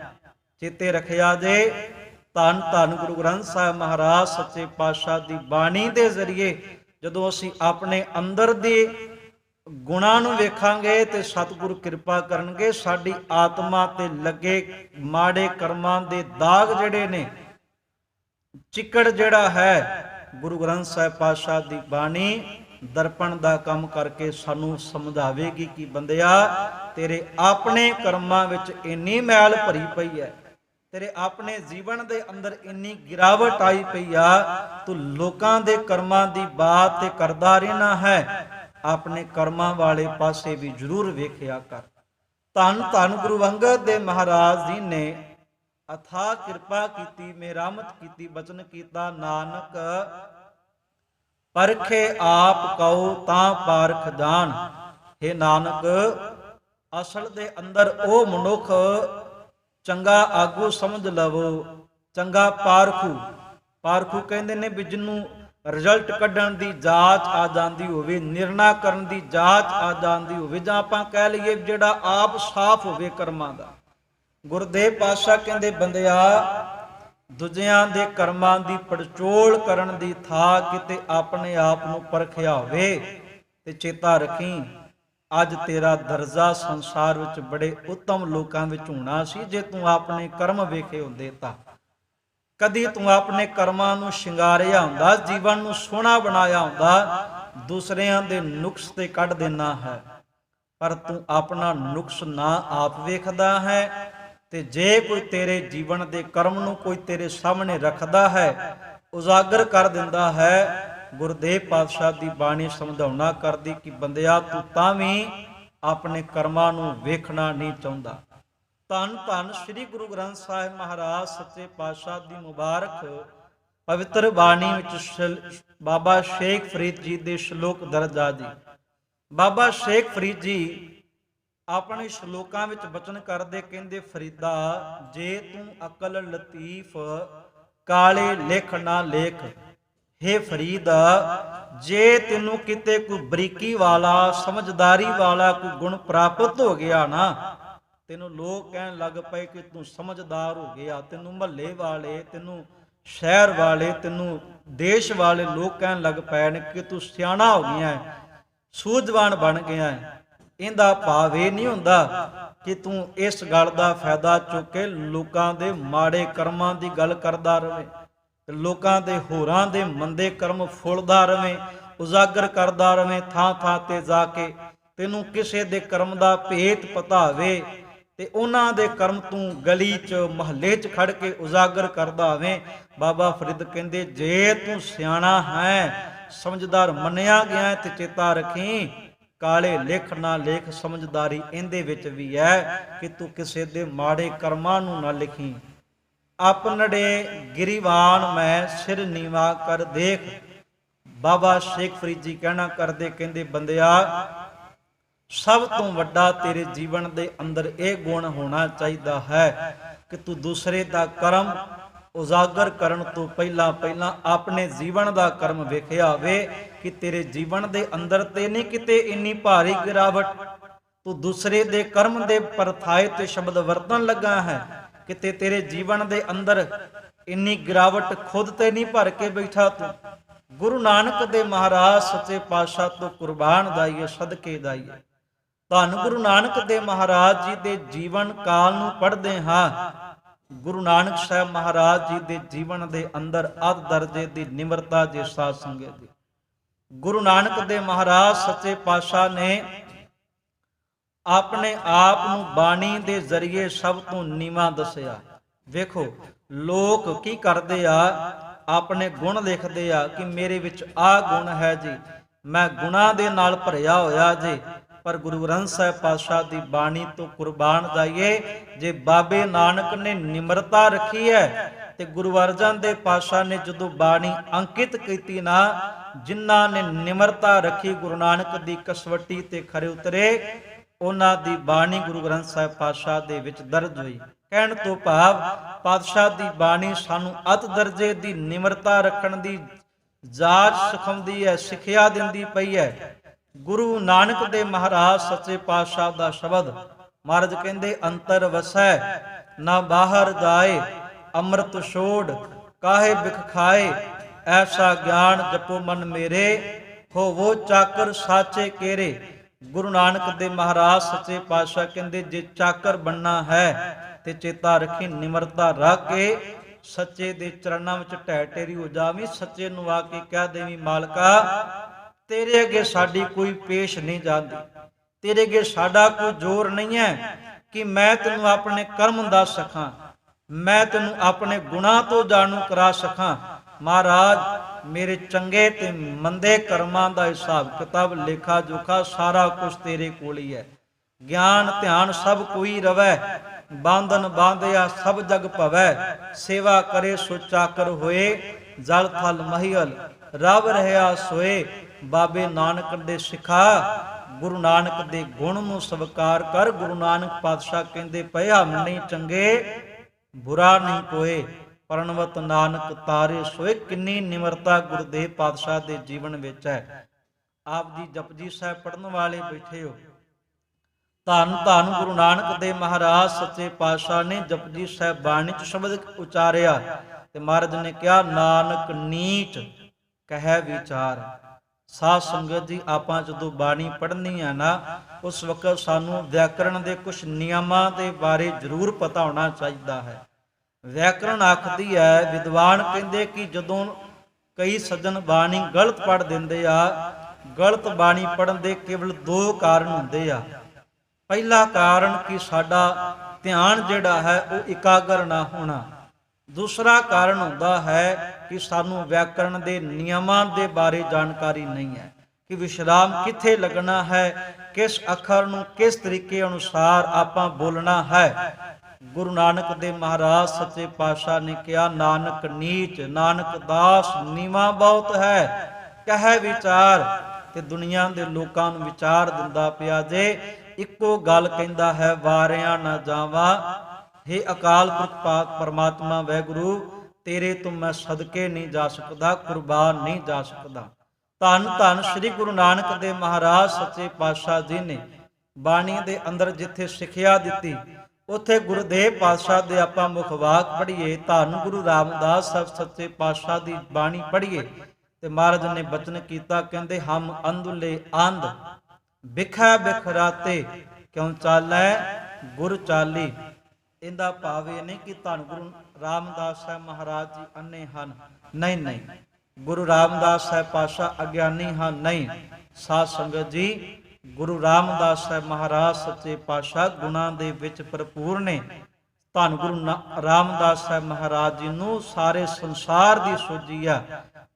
ਚੇਤੇ ਰੱਖਿਆ ਜੇ, ਧੰਨ ਧੰਨ ਗੁਰੂ ਗ੍ਰੰਥ ਸਾਹਿਬ ਮਹਾਰਾਜ ਸੱਚੇ ਪਾਤਸ਼ਾਹ ਦੀ ਬਾਣੀ ਦੇ ਜ਼ਰੀਏ ਜਦੋਂ ਅਸੀਂ ਆਪਣੇ ਅੰਦਰ ਦੇ ਗੁਣਾਂ ਨੂੰ ਵੇਖਾਂਗੇ ਤੇ ਸਤਿਗੁਰੂ ਕਿਰਪਾ ਕਰਨਗੇ, ਸਾਡੀ ਆਤਮਾ ਤੇ ਲੱਗੇ ਮਾੜੇ ਕਰਮਾਂ ਦੇ ਦਾਗ ਜਿਹੜੇ ਨੇ, ਚਿੱਕੜ ਜਿਹੜਾ ਹੈ, ਗੁਰੂ ਗ੍ਰੰਥ ਸਾਹਿਬ ਪਾਤਸ਼ਾਹ ਦੀ ਬਾਣੀ ਦਰਪਣ ਦਾ ਕੰਮ ਕਰਕੇ ਸਾਨੂੰ ਸਮਝਾਵੇਗੀ ਕਿ ਬੰਦਿਆ ਤੇਰੇ ਆਪਣੇ ਕਰਮਾਂ ਵਿੱਚ ਇੰਨੀ ਮੈਲ ਭਰੀ ਪਈ ਹੈ, ਤੇਰੇ ਆਪਣੇ ਜੀਵਨ ਦੇ ਅੰਦਰ ਇੰਨੀ ਗਿਰਾਵਟ ਆਈ ਪਈ ਆ, ਤੂੰ ਲੋਕਾਂ ਦੇ ਕਰਮਾਂ ਦੀ ਬਾਤ ਤੇ ਕਰਦਾ ਰਹਿਣਾ ਹੈ, ਆਪਣੇ ਕਰਮਾਂ ਵਾਲੇ ਪਾਸੇ ਵੀ ਜ਼ਰੂਰ ਵੇਖਿਆ ਕਰ। ਧੰਨ ਧੰਨ ਗੁਰੂ ਅੰਗਦ ਦੇਵ ਮਹਾਰਾਜ ਜੀ ਨੇ ਅਥਾਹ ਕਿਰਪਾ ਕੀਤੀ, ਮਿਹਰਮਤ ਕੀਤੀ, ਬਚਨ ਕੀਤਾ, ਨਾਨਕ ਪਰਖੇ ਆਪ ਕਉ ਤਾਂ ਪਾਰਖ ਜਾਣ। हे ਨਾਨਕ ਅਸਲ ਦੇ ਅੰਦਰ ਉਹ ਮਨੁੱਖ ਚੰਗਾ ਆਗੂ ਸਮਝ ਲਵੋ, ਚੰਗਾ ਪਾਰਖੂ ਕਹਿੰਦੇ ਨੇ ਵੀ ਜਿਹਨੂੰ ਰਿਜ਼ਲਟ ਕੱਢਣ ਦੀ ਜਾਂਚ ਆ ਜਾਂਦੀ ਹੋਵੇ, ਨਿਰਣਾ ਕਰਨ ਦੀ ਜਾਂਚ ਆ ਜਾਂਦੀ ਹੋਵੇ, ਜਾਂ ਆਪਾਂ ਕਹਿ ਲਈਏ ਜਿਹੜਾ ਆਪ ਸਾਫ਼ ਹੋਵੇ ਕਰਮਾਂ ਦਾ। ਗੁਰਦੇਵ ਪਾਤਸ਼ਾਹ ਕਹਿੰਦੇ ਬੰਦਿਆ, ਦੂਜਿਆਂ ਦੇ ਕਰਮਾਂ ਦੀ ਪੜਚੋਲ ਕਰਨ ਦੀ ਥਾਂ ਕਿਤੇ ਆਪਣੇ ਆਪ ਨੂੰ ਪਰਖਿਆ ਹੋਵੇ ਤੇ ਚੇਤਾ ਰੱਖੀ, ਅੱਜ ਤੇਰਾ ਦਰਜਾ ਸੰਸਾਰ ਵਿੱਚ ਬੜੇ ਉੱਤਮ ਲੋਕਾਂ ਵਿੱਚ ਹੋਣਾ ਸੀ ਜੇ ਤੂੰ ਆਪਣੇ ਕਰਮ ਵੇਖੇ ਹੁੰਦੇ ਤਾਂ। ਕਦੀ ਤੂੰ ਆਪਣੇ ਕਰਮਾਂ ਨੂੰ ਸ਼ਿੰਗਾਰਿਆ ਹੁੰਦਾ, ਜੀਵਨ ਨੂੰ ਸੋਹਣਾ ਬਣਾਇਆ ਹੁੰਦਾ, ਦੂਸਰਿਆਂ ਦੇ ਨੁਕਸ ਤੇ ਕੱਢ ਦੇਣਾ ਹੈ। ਪਰ ਤੂੰ ਆਪਣਾ ਨੁਕਸ ਨਾ ਆਪ ਵੇਖਦਾ ਹੈ, ਤੇ ਜੇ ਕੋਈ ਤੇਰੇ ਜੀਵਨ ਦੇ ਕਰਮ ਨੂੰ ਕੋਈ ਤੇਰੇ ਸਾਹਮਣੇ ਰੱਖਦਾ ਹੈ, ਉਜਾਗਰ ਕਰ ਦਿੰਦਾ ਹੈ, ਗੁਰਦੇਵ ਪਾਤਸ਼ਾਹ ਦੀ ਬਾਣੀ ਸਮਝਾਉਣਾ ਕਰਦੀ ਕਿ ਬੰਦਿਆ ਤੂੰ ਤਾਂ ਵੀ ਆਪਣੇ ਕਰਮਾਂ ਨੂੰ ਵੇਖਣਾ ਨਹੀਂ ਚਾਹੁੰਦਾ। ਧੰਨ ਧੰਨ ਸ੍ਰੀ ਗੁਰੂ ਗ੍ਰੰਥ ਸਾਹਿਬ ਮਹਾਰਾਜ ਸੱਚੇ ਪਾਤਸ਼ਾਹ ਦੀ ਮੁਬਾਰਕ ਪਵਿੱਤਰ ਬਾਣੀ ਵਿੱਚ ਬਾਬਾ ਸ਼ੇਖ ਫਰੀਦ ਜੀ ਦੇ ਸ਼ਲੋਕ ਦਰਜ ਆ ਜੀ। ਬਾਬਾ ਸ਼ੇਖ ਫਰੀਦ ਜੀ ਆਪਣੇ ਸ਼ਲੋਕਾਂ ਵਿੱਚ ਬਚਨ ਕਰਦੇ, ਕਹਿੰਦੇ ਫਰੀਦਾ ਜੇ ਤੂੰ ਅਕਲ ਲਤੀਫ ਕਾਲੇ ਲਿਖ ਨਾ ਲੇਖ, ਹੇ ਫਰੀਦ ਜੇ ਤੈਨੂੰ ਕਿਤੇ ਕੋਈ ਬਰੀਕੀ ਵਾਲਾ ਸਮਝਦਾਰੀ ਵਾਲਾ ਕੋਈ ਗੁਣ ਪ੍ਰਾਪਤ ਹੋ ਗਿਆ ਨਾ, ਤੈਨੂੰ ਲੋਕ ਕਹਿਣ ਲੱਗ ਪਏ ਕਿ ਤੂੰ ਸਮਝਦਾਰ ਹੋ ਗਿਆ, ਤੈਨੂੰ ਮਹੱਲੇ ਵਾਲੇ, ਤੈਨੂੰ ਸ਼ਹਿਰ ਵਾਲੇ, ਤੈਨੂੰ ਦੇਸ਼ ਵਾਲੇ ਲੋਕ ਕਹਿਣ ਲੱਗ ਪਏ ਨੇ ਕਿ ਤੂੰ ਸਿਆਣਾ ਹੋ ਗਿਆ ਹੈ, ਸੂਝਵਾਨ ਬਣ ਗਿਆ ਹੈ। ਇਹਦਾ ਭਾਵ ਇਹ ਨਹੀਂ ਹੁੰਦਾ ਕਿ ਤੂੰ ਇਸ ਗੱਲ ਦਾ ਫਾਇਦਾ ਚੁੱਕ ਕੇ ਲੋਕਾਂ ਦੇ ਮਾੜੇ ਕਰਮਾਂ ਦੀ ਗੱਲ ਕਰਦਾ ਰਹੇ, ਲੋਕਾਂ ਦੇ ਹੋਰਾਂ ਦੇ ਮੰਦੇ ਕਰਮ ਫੁੱਲਦਾ ਰਹੇ, ਉਜਾਗਰ ਕਰਦਾ ਰਹੇ, ਥਾਂ ਥਾਂ ਤੇ ਜਾ ਕੇ ਤੈਨੂੰ ਕਿਸੇ ਦੇ ਕਰਮ ਦਾ ਭੇਤ ਪਤਾ ਹੋਵੇ ਤੇ ਉਹਨਾਂ ਦੇ ਕਰਮ ਤੂੰ ਗਲੀ 'ਚ ਮਹੱਲੇ 'ਚ ਖੜ ਕੇ ਉਜਾਗਰ ਕਰਦਾ ਹੋਵੇਂ। ਬਾਬਾ ਫਰੀਦ ਕਹਿੰਦੇ ਜੇ ਤੂੰ ਸਿਆਣਾ ਹੈ, ਸਮਝਦਾਰ ਮੰਨਿਆ ਗਿਆ ਤੇ ਚੇਤਾ ਰੱਖੀ, ਕਾਲੇ ਲਿਖ ਨਾ ਲੇਖ, ਸਮਝਦਾਰੀ ਇਹਦੇ ਵਿੱਚ ਵੀ ਹੈ ਕਿ ਤੂੰ ਕਿਸੇ ਦੇ ਮਾੜੇ ਕਰਮਾਂ ਨੂੰ ਨਾ ਲਿਖੀ। ਆਪਨੜੇ ਗਿਰੀਵਾਨ ਮੈਂ ਸਿਰ ਨੀਵਾ ਕਰ ਦੇਖ, ਬਾਬਾ ਸ਼ੇਖ ਫਰੀਦ ਜੀ ਕਹਿਣਾ ਕਰਦੇ, ਕਹਿੰਦੇ ਬੰਦਿਆ ਸਭ ਤੋਂ ਵੱਡਾ ਤੇਰੇ ਜੀਵਨ ਦੇ ਅੰਦਰ ਇਹ ਗੁਣ ਹੋਣਾ ਚਾਹੀਦਾ ਹੈ ਕਿ ਤੂੰ ਦੂਸਰੇ ਦਾ ਕਰਮ ਉਜਾਗਰ ਕਰਨ ਤੋਂ ਪਹਿਲਾਂ ਆਪਣੇ ਜੀਵਨ ਦਾ ਕਰਮ ਵੇਖਿਆ ਹੋਵੇ ਕਿ ਤੇਰੇ ਜੀਵਨ ਦੇ ਅੰਦਰ ਤੇ ਨਹੀਂ ਕਿਤੇ ਇੰਨੀ ਭਾਰੀ ਗਿਰਾਵਟ, ਤੂੰ ਦੂਸਰੇ ਦੇ ਕਰਮ ਦੇ ਪਰਥਾਏ ਤੇ ਸ਼ਬਦ ਵਰਤਣ ਲੱਗਾ ਹੈ, ਕਿਤੇ ਤੇਰੇ ਜੀਵਨ ਦੇ ਅੰਦਰ ਇੰਨੀ ਗਿਰਾਵਟ ਖੁਦ ਤੇ ਨਹੀਂ ਭਰ ਕੇ ਬੈਠਾ ਤੂੰ। ਗੁਰੂ ਨਾਨਕ ਦੇ ਮਹਾਰਾਜ ਸੱਚੇ ਪਾਤਸ਼ਾਹ ਤੋਂ ਕੁਰਬਾਨ ਜਾਈਏ, ਸਦਕੇ ਜਾਈਏ। ਧੰਨ ਗੁਰੂ ਨਾਨਕ ਦੇ ਮਹਾਰਾਜ ਜੀ ਦੇ ਜੀਵਨ ਕਾਲ ਨੂੰ ਪੜ੍ਹਦੇ ਹਾਂ। ਗੁਰੂ ਨਾਨਕ ਸਾਹਿਬ ਮਹਾਰਾਜ ਜੀ ਦੇ ਜੀਵਨ ਦੇ ਅੰਦਰ ਅੱਧ ਦਰਜੇ ਦੀ ਨਿਮਰਤਾ ਜੇ ਸਾਧ ਸੰਗਤ ਦੀ। ਗੁਰੂ ਨਾਨਕ ਦੇ ਮਹਾਰਾਜ ਸੱਚੇ ਪਾਤਸ਼ਾਹ ਨੇ ਆਪਣੇ ਆਪ ਨੂੰ ਬਾਣੀ ਦੇ ਜ਼ਰੀਏ ਸਭ ਤੋਂ ਨੀਵਾਂ ਦੱਸਿਆ। ਵੇਖੋ ਲੋਕ ਕੀ ਕਰਦੇ ਆ, ਆਪਣੇ ਗੁਣ ਲਿਖਦੇ ਆ ਕਿ ਮੇਰੇ ਵਿੱਚ ਆਹ ਗੁਣ ਹੈ ਜੀ, ਮੈਂ ਗੁਣਾਂ ਦੇ ਨਾਲ ਭਰਿਆ ਹੋਇਆ ਜੀ। ਪਰ ਗੁਰੂ ਗ੍ਰੰਥ ਸਾਹਿਬ ਪਾਤਸ਼ਾਹ ਦੀ ਬਾਣੀ ਤੋਂ ਕੁਰਬਾਨ ਜਾਈਏ, ਜੇ ਬਾਬੇ ਨਾਨਕ ਨੇ ਨਿਮਰਤਾ ਰੱਖੀ ਹੈ ਤੇ ਗੁਰੂ ਅਰਜਨ ਦੇਵ ਪਾਤਸ਼ਾਹ ਨੇ ਜਦੋਂ ਬਾਣੀ ਅੰਕਿਤ ਕੀਤੀ ਨਾ, ਜਿਨ੍ਹਾਂ ਨੇ ਨਿਮਰਤਾ ਰੱਖੀ ਗੁਰੂ ਨਾਨਕ ਦੀ ਕਸਵੱਟੀ ਤੇ ਖਰੇ ਉਤਰੇ, ਉਹਨਾਂ ਦੀ ਬਾਣੀ ਗੁਰੂ ਗ੍ਰੰਥ ਸਾਹਿਬ ਪਾਤਸ਼ਾਹ ਦੇ ਵਿੱਚ ਦਰਜ ਹੋਈ। ਕਹਿਣ ਤੋਂ ਭਾਵ ਪਾਤਸ਼ਾਹ ਦੀ ਬਾਣੀ ਸਾਨੂੰ ਅਤ ਦਰਜੇ ਦੀ ਨਿਮਰਤਾ ਰੱਖਣ ਦੀ ਜਾਚ ਸਿਖਾਉਂਦੀ ਹੈ, ਸਿੱਖਿਆ ਦਿੰਦੀ ਪਈ ਹੈ। ਗੁਰੂ ਨਾਨਕ ਦੇ ਮਹਾਰਾਜ ਸੱਚੇ ਪਾਤਸ਼ਾਹ ਦਾ ਸ਼ਬਦ ਮਹਾਰਾਜ ਕਹਿੰਦੇ, ਅੰਤਰ ਵਸੈ ਨਾ ਬਾਹਰ ਜਾਏ, ਅੰਮ੍ਰਿਤ ਛੋੜ ਕਾਹੇ ਬਿਖ ਖਾਏ, ਐਸਾ ਗਿਆਨ ਜਪੋ ਮਨ ਮੇਰੇ, ਹੋਵੋ ਚਾਕਰ ਸਾਚੇ ਕੇਰੇ। ਗੁਰੂ ਨਾਨਕ ਦੇ ਮਹਾਰਾਜ ਸੱਚੇ ਪਾਤਸ਼ਾਹ ਕਹਿੰਦੇ ਜੇ ਚਾਕਰ ਬਣਨਾ ਹੈ ਤੇ ਚੇਤਾ ਰੱਖੀ, ਨਿਮਰਤਾ ਰੱਖ ਕੇ ਸੱਚੇ ਦੇ ਚਰਨਾਂ ਵਿੱਚ ਢਹਿ ਢੇਰੀ ਹੋ ਜਾਵੀਂ। ਸੱਚੇ ਨੂੰ ਆ ਕੇ ਕਹਿ ਦੇਵੀਂ, ਮਾਲਕਾ ਤੇਰੇ ਅੱਗੇ ਸਾਡੀ ਕੋਈ ਪੇਸ਼ ਨਹੀਂ ਜਾਂਦੀ, ਤੇਰੇ ਅੱਗੇ ਸਾਡਾ ਕੋਈ ਜ਼ੋਰ ਨਹੀਂ ਹੈ ਕਿ ਮੈਂ ਤੈਨੂੰ ਆਪਣੇ ਕਰਮ ਦੱਸ ਸਕਾਂ, ਮੈਂ ਤੈਨੂੰ ਆਪਣੇ ਗੁਨਾਹ ਤੋਂ ਜਾਣੂ ਕਰਾ ਸਕਾਂ। ਮਹਾਰਾਜ ਮੇਰੇ ਚੰਗੇ ਤੇ ਮੰਦੇ ਕਰਮਾਂ ਦਾ ਹਿਸਾਬ ਕਿਤਾਬ ਲੇਖਾ ਜੋਖਾ ਸਾਰਾ ਕੁਝ ਤੇਰੇ ਕੋਲ ਹੀ ਹੈ। ਗਿਆਨ ਧਿਆਨ ਸਭ ਕੋਈ ਰਵੈ, ਬਾਂਧਨ ਬਾਂਧਿਆ ਸਭ ਜਗ ਭਵੈ, ਸੇਵਾ ਕਰੇ ਸੋ ਚਾਕਰ ਹੋਏ, ਜਲ ਥਲ ਮਹੀਲ ਰਵ ਰਹਿਆ ਸੋਏ। ਬਾਬੇ ਨਾਨਕ ਦੇ ਸਿਖਾ ਗੁਰੂ ਨਾਨਕ ਦੇ ਗੁਣ ਨੂੰ ਸਵੀਕਾਰ ਕਰ। ਗੁਰੂ ਨਾਨਕ ਪਾਤਸ਼ਾਹ ਕਹਿੰਦੇ ਪਏ ਹਮ ਨਹੀਂ ਚੰਗੇ ਬੁਰਾ ਨਹੀਂ ਕੋਏ, ਪਰਣਵਤ ਨਾਨਕ ਤਾਰੇ ਸੋਏ। ਕਿੰਨੀ ਨਿਮਰਤਾ ਗੁਰਦੇਵ ਪਾਤਸ਼ਾਹ ਦੇ ਜੀਵਨ ਵਿੱਚ ਹੈ। ਆਪ ਜੀ ਜਪਜੀ ਸਾਹਿਬ ਪੜ੍ਹਨ ਵਾਲੇ ਬੈਠੇ ਹੋ, ਧੰਨ ਧੰਨ ਗੁਰੂ ਨਾਨਕ ਦੇਵ ਮਹਾਰਾਜ ਸੱਚੇ ਪਾਤਸ਼ਾਹ ਨੇ ਜਪਜੀ ਸਾਹਿਬ ਬਾਣੀ ਚ ਸ਼ਬਦ ਉਚਾਰਿਆ ਤੇ ਮਹਾਰਾਜ ਨੇ ਕਿਹਾ ਨਾਨਕ ਨੀਚ ਕਹਿ ਵਿਚਾਰ। ਸਾਧ ਸੰਗਤ ਜੀ, ਆਪਾਂ ਜਦੋਂ ਬਾਣੀ ਪੜ੍ਹਨੀ ਆ ਨਾ, ਉਸ ਵਕਤ ਸਾਨੂੰ ਵਿਆਕਰਣ ਦੇ ਕੁਝ ਨਿਯਮਾਂ ਦੇ ਬਾਰੇ ਜ਼ਰੂਰ ਪਤਾ ਹੋਣਾ ਚਾਹੀਦਾ ਹੈ। ਵਿਆਕਰਣ ਆਖਦੀ ਹੈ, ਵਿਦਵਾਨ ਕਹਿੰਦੇ ਕਿ ਜਦੋਂ ਕਈ ਸੱਜਣ ਬਾਣੀ ਗਲਤ ਪੜ੍ਹ ਦਿੰਦੇ ਆ, ਗਲਤ ਬਾਣੀ ਪੜ੍ਹਨ ਦੇ ਕੇਵਲ ਦੋ ਕਾਰਨ ਹੁੰਦੇ ਆ। ਪਹਿਲਾ ਕਾਰਨ ਕਿ ਸਾਡਾ ਧਿਆਨ ਜਿਹੜਾ ਹੈ ਉਹ ਇਕਾਗਰ ਨਾ ਹੋਣਾ। ਦੂਸਰਾ ਕਾਰਨ ਹੁੰਦਾ ਹੈ ਕਿ ਸਾਨੂੰ ਵਿਆਕਰਣ ਦੇ ਨਿਯਮਾਂ ਦੇ ਬਾਰੇ ਜਾਣਕਾਰੀ ਨਹੀਂ ਹੈ ਕਿ ਵਿਸ਼ਰਾਮ ਕਿੱਥੇ ਲੱਗਣਾ ਹੈ, ਕਿਸ ਅੱਖਰ ਨੂੰ ਕਿਸ ਤਰੀਕੇ ਅਨੁਸਾਰ ਆਪਾਂ ਬੋਲਣਾ ਹੈ। ਗੁਰੂ ਨਾਨਕ ਦੇਵ ਮਹਾਰਾਜ ਸੱਚੇ ਪਾਤਸ਼ਾਹ ਨੇ ਕਿਹਾ ਨਾਨਕ ਨੀਚ ਨਾਨਕ ਦਾਸ ਨੀਵਾਂ ਬਹੁਤ ਹੈ ਕਹਿ ਵਿਚਾਰ। ਤੇ ਦੁਨੀਆ ਦੇ ਲੋਕਾਂ ਨੂੰ ਵਿਚਾਰ ਦਿੰਦਾ ਪਿਆ ਜੇ ਇੱਕੋ ਗੱਲ ਕਹਿੰਦਾ ਹੈ, ਵਾਰਿਆਂ ਨਾ ਜਾਵਾਂ। हे ਅਕਾਲ ਪੁਰਖ ਪਾਕ ਪਰਮਾਤਮਾ ਵਾਹਿਗੁਰੂ, ਤੇਰੇ ਤੋਂ ਮੈਂ ਸਦਕੇ ਨਹੀਂ ਜਾ ਸਕਦਾ, ਕੁਰਬਾਨ ਨਹੀਂ ਜਾ ਸਕਦਾ। ਧੰਨ ਧੰਨ ਸ੍ਰੀ ਗੁਰੂ ਨਾਨਕ ਦੇਵ ਮਹਾਰਾਜ ਸੱਚੇ ਪਾਤਸ਼ਾਹ ਜੀ ਨੇ ਬਾਣੀ ਦੇ ਅੰਦਰ ਜਿੱਥੇ ਸਿੱਖਿਆ ਦਿੱਤੀ, ਉੱਥੇ ਗੁਰਦੇਵ ਪਾਤਸ਼ਾਹ ਦੇ ਆਪਾਂ ਮੁਖ ਵਾਕ ਪੜ੍ਹੀਏ, ਧੰਨ ਗੁਰੂ ਰਾਮਦਾਸ ਸਾਹਿਬ ਸੱਚੇ ਪਾਤਸ਼ਾਹ ਦੀ ਬਾਣੀ ਪੜ੍ਹੀਏ ਤੇ ਮਹਾਰਾਜ ਨੇ ਬਚਨ ਕੀਤਾ, ਕਹਿੰਦੇ ਹਮ ਅੰਧੁਲੇ ਅੰਧ ਬਿਖੈ ਬਿਖਰਾਤੇ ਕਿਉਂ ਚਾਲੈ ਗੁਰ ਚਾਲੀ। ਇਹਦਾ ਭਾਵ ਇਹ ਨਹੀਂ ਕਿ ਧੰਨ ਗੁਰੂ ਰਾਮਦਾਸ ਸਾਹਿਬ ਮਹਾਰਾਜ ਜੀ ਅੰਨੇ ਹਨ, ਨਹੀਂ ਨਹੀਂ, ਗੁਰੂ ਰਾਮਦਾਸ ਸਾਹਿਬ ਪਾਤਸ਼ਾਹ ਅਗਿਆਨੀ ਹਨ, ਨਹੀਂ। ਸਾਧ ਸੰਗਤ ਜੀ, ਗੁਰੂ ਰਾਮਦਾਸ ਸਾਹਿਬ ਮਹਾਰਾਜ ਸੱਚੇ ਪਾਤਸ਼ਾਹ ਗੁਣਾਂ ਦੇ ਵਿੱਚ ਭਰਪੂਰ ਨੇ। ਧੰਨ ਗੁਰੂ ਰਾਮਦਾਸ ਸਾਹਿਬ ਮਹਾਰਾਜ ਜੀ ਨੂੰ ਸਾਰੇ ਸੰਸਾਰ ਦੀ ਸੋਝੀ ਆ,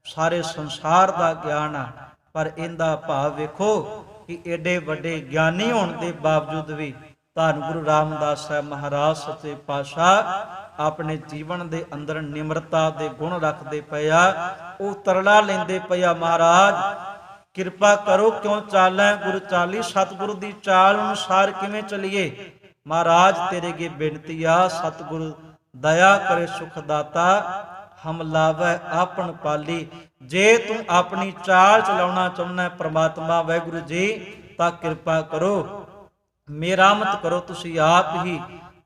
ਸਾਰੇ ਸੰਸਾਰ ਦਾ ਗਿਆਨ ਆ, ਪਰ ਇਹਦਾ ਭਾਵ ਵੇਖੋ ਕਿ ਏਡੇ ਵੱਡੇ ਗਿਆਨੀ ਹੋਣ ਦੇ ਬਾਵਜੂਦ ਵੀ ਧੰਨ ਗੁਰੂ ਰਾਮਦਾਸ ਸਾਹਿਬ ਮਹਾਰਾਜ ਸੱਚੇ ਪਾਤਸ਼ਾਹ ਆਪਣੇ ਜੀਵਨ ਦੇ ਅੰਦਰ ਨਿਮਰਤਾ ਦੇ ਗੁਣ ਰੱਖਦੇ ਪਏ ਆ। ਉਹ ਤਰਲਾ ਲੈਂਦੇ ਪਏ ਆ, ਮਹਾਰਾਜ ਕਿਰਪਾ ਕਰੋ ਕਿਉਂ ਚਾਲੈ ਗੁਰ ਚਾਲੀ। ਸਤਿਗੁਰੂ ਦੀ ਚਾਲ ਅਨੁਸਾਰ ਕਿਵੇਂ ਚਲੀਏ? ਮਹਾਰਾਜ ਤੇਰੇ ਅੱਗੇ ਬੇਨਤੀ ਆ, ਸਤਿਗੁਰੂ ਦਇਆ ਕਰੇ ਸੁਖ ਦਾਤਾ, ਹਮ ਲਾਵੈ ਆਪਨ ਪਾਲੀ। ਜੇ ਤੂੰ ਆਪਣੀ ਚਾਲ ਚਲਾਉਣਾ ਚਾਹੁੰਦਾ ਪ੍ਰਮਾਤਮਾ ਵਾਹਿਗੁਰੂ ਜੀ, ਤਾਂ ਕਿਰਪਾ ਕਰੋ, ਮੇਰਾਮਤ ਕਰੋ ਤੁਸੀਂ ਆਪ ਹੀ।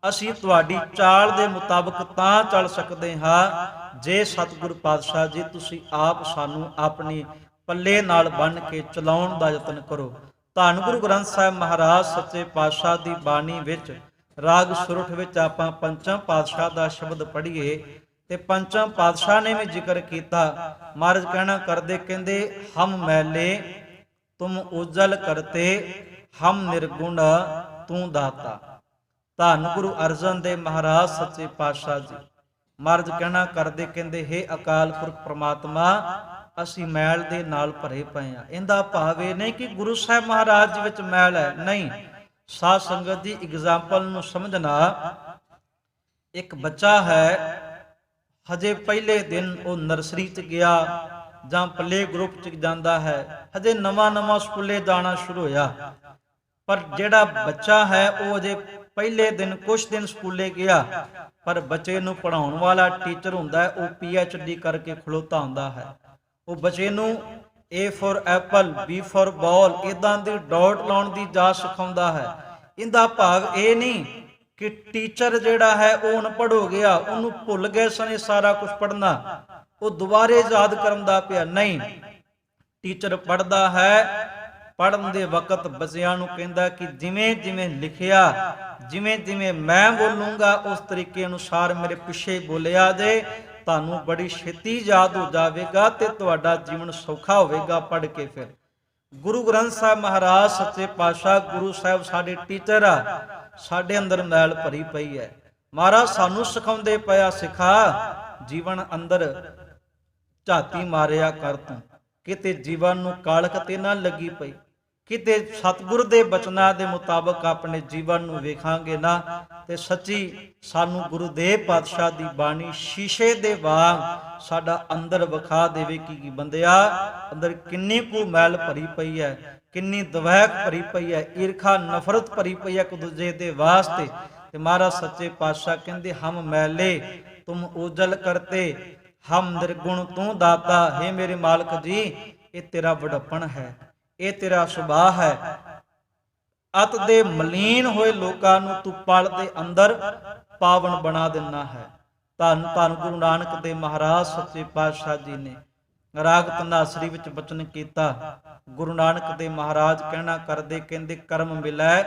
ਅਸੀਂ ਤੁਹਾਡੀ ਚਾਲ ਦੇ ਮੁਤਾਬਕ ਤਾਂ ਚੱਲ ਸਕਦੇ ਹਾਂ ਜੇ ਸਤਿਗੁਰੂ ਪਾਤਸ਼ਾਹ ਜੀ ਤੁਸੀਂ ਆਪ ਸਾਨੂੰ ਆਪਣੀ ਪੱਲੇ ਨਾਲ ਬੰਨ੍ਹ ਕੇ ਚਲਾਉਣ ਦਾ ਯਤਨ ਕਰੋ। ਧੰਨ ਗੁਰੂ ਗ੍ਰੰਥ ਸਾਹਿਬ ਮਹਾਰਾਜ ਸੱਚੇ ਪਾਤਸ਼ਾਹ ਦੀ ਬਾਣੀ ਵਿੱਚ ਰਾਗ ਸੁਰਠ ਵਿੱਚ ਆਪਾਂ ਪੰਚਮ ਪਾਤਸ਼ਾਹ ਦਾ ਸ਼ਬਦ ਪੜ੍ਹੀਏ ਤੇ ਪੰਚਮ ਪਾਤਸ਼ਾਹ ਨੇ ਵੀ ਜ਼ਿਕਰ ਕੀਤਾ। ਮਹਾਰਾਜ ਕਹਿਣਾ ਕਰਦੇ, ਕਹਿੰਦੇ ਹਮ ਮੈਲੇ ਤੁਮ ਉਜਲ ਕਰਤੇ, ਹਮ ਨਿਰਗੁਣ ਤੂੰ ਦਾਤਾ। ਧੰਨ ਗੁਰੂ ਅਰਜਨ ਦੇਵ ਮਹਾਰਾਜ ਸੱਚੇ ਪਾਤਸ਼ਾਹ ਜੀ ਮਹਾਰਾਜ ਕਹਿਣਾ ਕਰਦੇ, ਕਹਿੰਦੇ ਹੇ ਅਕਾਲ ਪੁਰਖ ਪ੍ਰਮਾਤਮਾ, ਅਸੀਂ ਮੈਲ ਦੇ ਨਾਲ ਭਰੇ ਪਏ ਆ। ਇਹਦਾ ਭਾਵ ਇਹ ਨਹੀਂ ਕਿ ਗੁਰੂ ਸਾਹਿਬ ਮਹਾਰਾਜ ਜੀ ਵਿੱਚ ਮੈਲ ਹੈ, ਨਹੀਂ। ਸਾਧ ਸੰਗਤ ਦੀ ਐਗਜ਼ਾਮਪਲ ਨੂੰ ਸਮਝਣਾ, ਇੱਕ ਬੱਚਾ ਹੈ, ਹਜੇ ਪਹਿਲੇ ਦਿਨ ਉਹ ਨਰਸਰੀ 'ਚ ਗਿਆ ਜਾਂ ਪਲੇ ਗਰੁੱਪ 'ਚ ਜਾਂਦਾ ਹੈ, ਹਜੇ ਨਵਾਂ ਸਕੂਲੇ ਜਾਣਾ ਸ਼ੁਰੂ ਹੋਇਆ, ਪਰ ਜਿਹੜਾ ਬੱਚਾ ਹੈ ਉਹ ਅਜੇ ਪਹਿਲੇ ਦਿਨ ਕੁਝ ਦਿਨ ਸਕੂਲੇ ਗਿਆ, ਪਰ ਬੱਚੇ ਨੂੰ ਪੜ੍ਹਾਉਣ ਵਾਲਾ ਟੀਚਰ ਹੁੰਦਾ ਹੈ, ਉਹ PhD ਕਰਕੇ ਖਲੋਤਾ ਹੁੰਦਾ ਹੈ। ਉਹ ਬੱਚੇ ਨੂੰ A for apple, B for ball ਇਦਾਂ ਦੀ ਡਾਟ ਲਾਉਣ ਦੀ ਜਾਚ ਸਿਖਾਉਂਦਾ ਹੈ। ਇਹਦਾ ਭਾਵ ਇਹ ਨਹੀਂ ਕਿ ਟੀਚਰ ਜਿਹੜਾ ਹੈ ਉਹ ਅਨਪੜ੍ਹ ਹੋ ਗਿਆ, ਉਹਨੂੰ ਭੁੱਲ ਗਏ ਸਨ ਸਾਰਾ ਕੁਝ ਪੜ੍ਹਨਾ, ਉਹ ਦੁਬਾਰੇ ਯਾਦ ਕਰਨ ਦਾ ਪਿਆ, ਨਹੀਂ। ਟੀਚਰ ਪੜ੍ਹਦਾ ਹੈ, ਪੜ੍ਹਨ ਦੇ ਵਕਤ ਬੱਚਿਆਂ ਨੂੰ ਕਹਿੰਦਾ ਕਿ ਜਿਵੇਂ ਜਿਵੇਂ ਲਿਖਿਆ, ਜਿਵੇਂ ਜਿਵੇਂ ਮੈਂ ਬੋਲੂੰਗਾ ਉਸ ਤਰੀਕੇ ਅਨੁਸਾਰ ਮੇਰੇ ਪਿੱਛੇ ਬੋਲਿਆ ਜੇ, ਤੁਹਾਨੂੰ ਬੜੀ ਛੇਤੀ ਯਾਦ ਹੋ ਜਾਵੇਗਾ ਤੇ ਤੁਹਾਡਾ ਜੀਵਨ ਸੌਖਾ ਹੋਵੇਗਾ ਪੜ੍ਹ ਕੇ। ਫਿਰ ਗੁਰੂ ਗ੍ਰੰਥ ਸਾਹਿਬ ਮਹਾਰਾਜ ਸੱਚੇ ਪਾਤਸ਼ਾਹ ਗੁਰੂ ਸਾਹਿਬ ਸਾਡੇ ਟੀਚਰ ਆ, ਸਾਡੇ ਅੰਦਰ ਮੈਲ ਭਰੀ ਪਈ ਹੈ। ਮਹਾਰਾਜ ਸਾਨੂੰ ਸਿਖਾਉਂਦੇ ਪਿਆ, ਸਿਖਾ ਜੀਵਨ ਅੰਦਰ ਝਾਤੀ ਮਾਰਿਆ ਕਰ ਤੂੰ, ਕਿਤੇ ਜੀਵਨ ਨੂੰ ਕਾਲਖ ਤੇ ਨਾ ਲੱਗੀ ਪਈ। ਕਿਤੇ ਸਤਿਗੁਰ ਦੇ ਬਚਨਾਂ ਦੇ ਮੁਤਾਬਕ ਆਪਣੇ ਜੀਵਨ ਨੂੰ ਵੇਖਾਂਗੇ ਨਾ ਤੇ ਸੱਚੀ ਸਾਨੂੰ ਗੁਰੂਦੇਵ ਪਾਤਸ਼ਾਹ ਦੀ ਬਾਣੀ ਸ਼ੀਸ਼ੇ ਦੇ ਵਾਂਗ ਸਾਡਾ ਅੰਦਰ ਵਿਖਾ ਦੇਵੇਗੀ ਕਿ ਬੰਦਿਆ ਅੰਦਰ ਕਿੰਨੀ ਕੁ ਮੈਲ ਭਰੀ ਪਈ ਹੈ, ਕਿੰਨੀ ਦਵੈਕ ਭਰੀ ਪਈ ਹੈ, ਈਰਖਾ ਨਫ਼ਰਤ ਭਰੀ ਪਈ ਹੈ ਇੱਕ ਦੂਜੇ ਦੇ ਵਾਸਤੇ। ਤੇ ਮਹਾਰਾਜ ਸੱਚੇ ਪਾਤਸ਼ਾਹ ਕਹਿੰਦੇ ਹਮ ਮੈਲੇ ਤੁਮ ਉਜਲ ਕਰਤੇ, ਹਮ ਨਿਰਗੁਣ ਤੂੰ ਦਾਤਾ। हे ਮੇਰੇ ਮਾਲਕ ਜੀ, ਇਹ ਤੇਰਾ ਵਡੱਪਣ ਹੈ, ਇਹ ਤੇਰਾ ਸੁਭਾਅ ਹੈ। ਅਤ ਦੇ ਮਲੀਨ ਹੋਏ ਲੋਕਾਂ ਨੂੰ ਤੂੰ ਪਲ ਦੇ ਅੰਦਰ ਪਾਵਨ ਬਣਾ ਦਿੰਦਾ ਹੈ। ਧੰਨ ਧੰਨ ਗੁਰੂ ਨਾਨਕ ਦੇਵ ਮਹਾਰਾਜ ਸੱਚੇ ਪਾਤਸ਼ਾਹ ਜੀ ਨੇ ਰਾਗ ਧਨਾਸਰੀ ਵਿੱਚ ਬਚਨ ਕੀਤਾ। ਗੁਰੂ ਨਾਨਕ ਦੇਵ ਮਹਾਰਾਜ ਕਹਿਣਾ ਕਰਦੇ, ਕਹਿੰਦੇ ਕਰਮ ਮਿਲੈ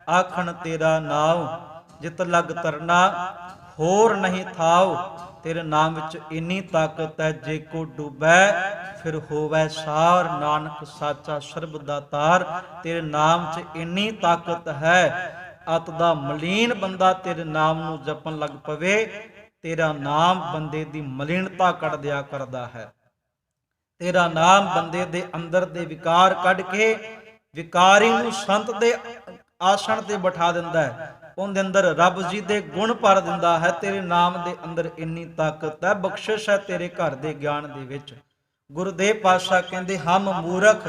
ਆਖਣ ਤੇਰਾ ਨਾਉ, ਜਿਤ ਲਗ ਤਰਨਾ ਹੋਰ ਨਹੀਂ ਥਾਉ। ਤੇਰੇ ਨਾਮ ਵਿੱਚ ਇੰਨੀ ਤਾਕਤ ਹੈ, ਜੇ ਕੋ ਡੁੱਬੈ ਫਿਰ ਹੋਵੈ ਸਾਰ। ਨਾਨਕ ਸਾਚਾ ਸਰਬ ਦਾਤਾਰ, ਤੇਰੇ ਨਾਮ 'ਚ ਇੰਨੀ ਤਾਕਤ ਹੈ। ਅਤ ਦਾ ਮਲੀਨ ਬੰਦਾ ਤੇਰੇ ਨਾਮ ਨੂੰ ਜਪਣ ਲੱਗ ਪਵੇ, ਤੇਰਾ ਨਾਮ ਬੰਦੇ ਦੀ ਮਲੀਨਤਾ ਕੱਢ ਦਿਆ ਕਰਦਾ ਹੈ। ਤੇਰਾ ਨਾਮ ਬੰਦੇ ਦੇ ਅੰਦਰ ਦੇ ਵਿਕਾਰ ਕੱਢ ਕੇ ਵਿਕਾਰੀ ਨੂੰ ਸੰਤ ਦੇ ਆਸਣ ਤੇ ਬਿਠਾ ਦਿੰਦਾ ਹੈ, ਉਹਦੇ ਅੰਦਰ ਰੱਬ ਜੀ ਦੇ ਗੁਣ ਭਰ ਦਿੰਦਾ ਹੈ। ਤੇਰੇ ਨਾਮ ਦੇ ਅੰਦਰ ਇੰਨੀ ਤਾਕਤ ਹੈ, ਬਖਸ਼ਿਸ਼ ਹੈ ਤੇਰੇ ਘਰ ਦੇ ਗਿਆਨ ਦੇ ਵਿੱਚ। ਗੁਰਦੇਵ ਪਾਤਸ਼ਾਹ ਕਹਿੰਦੇ ਹਮ ਮੂਰਖ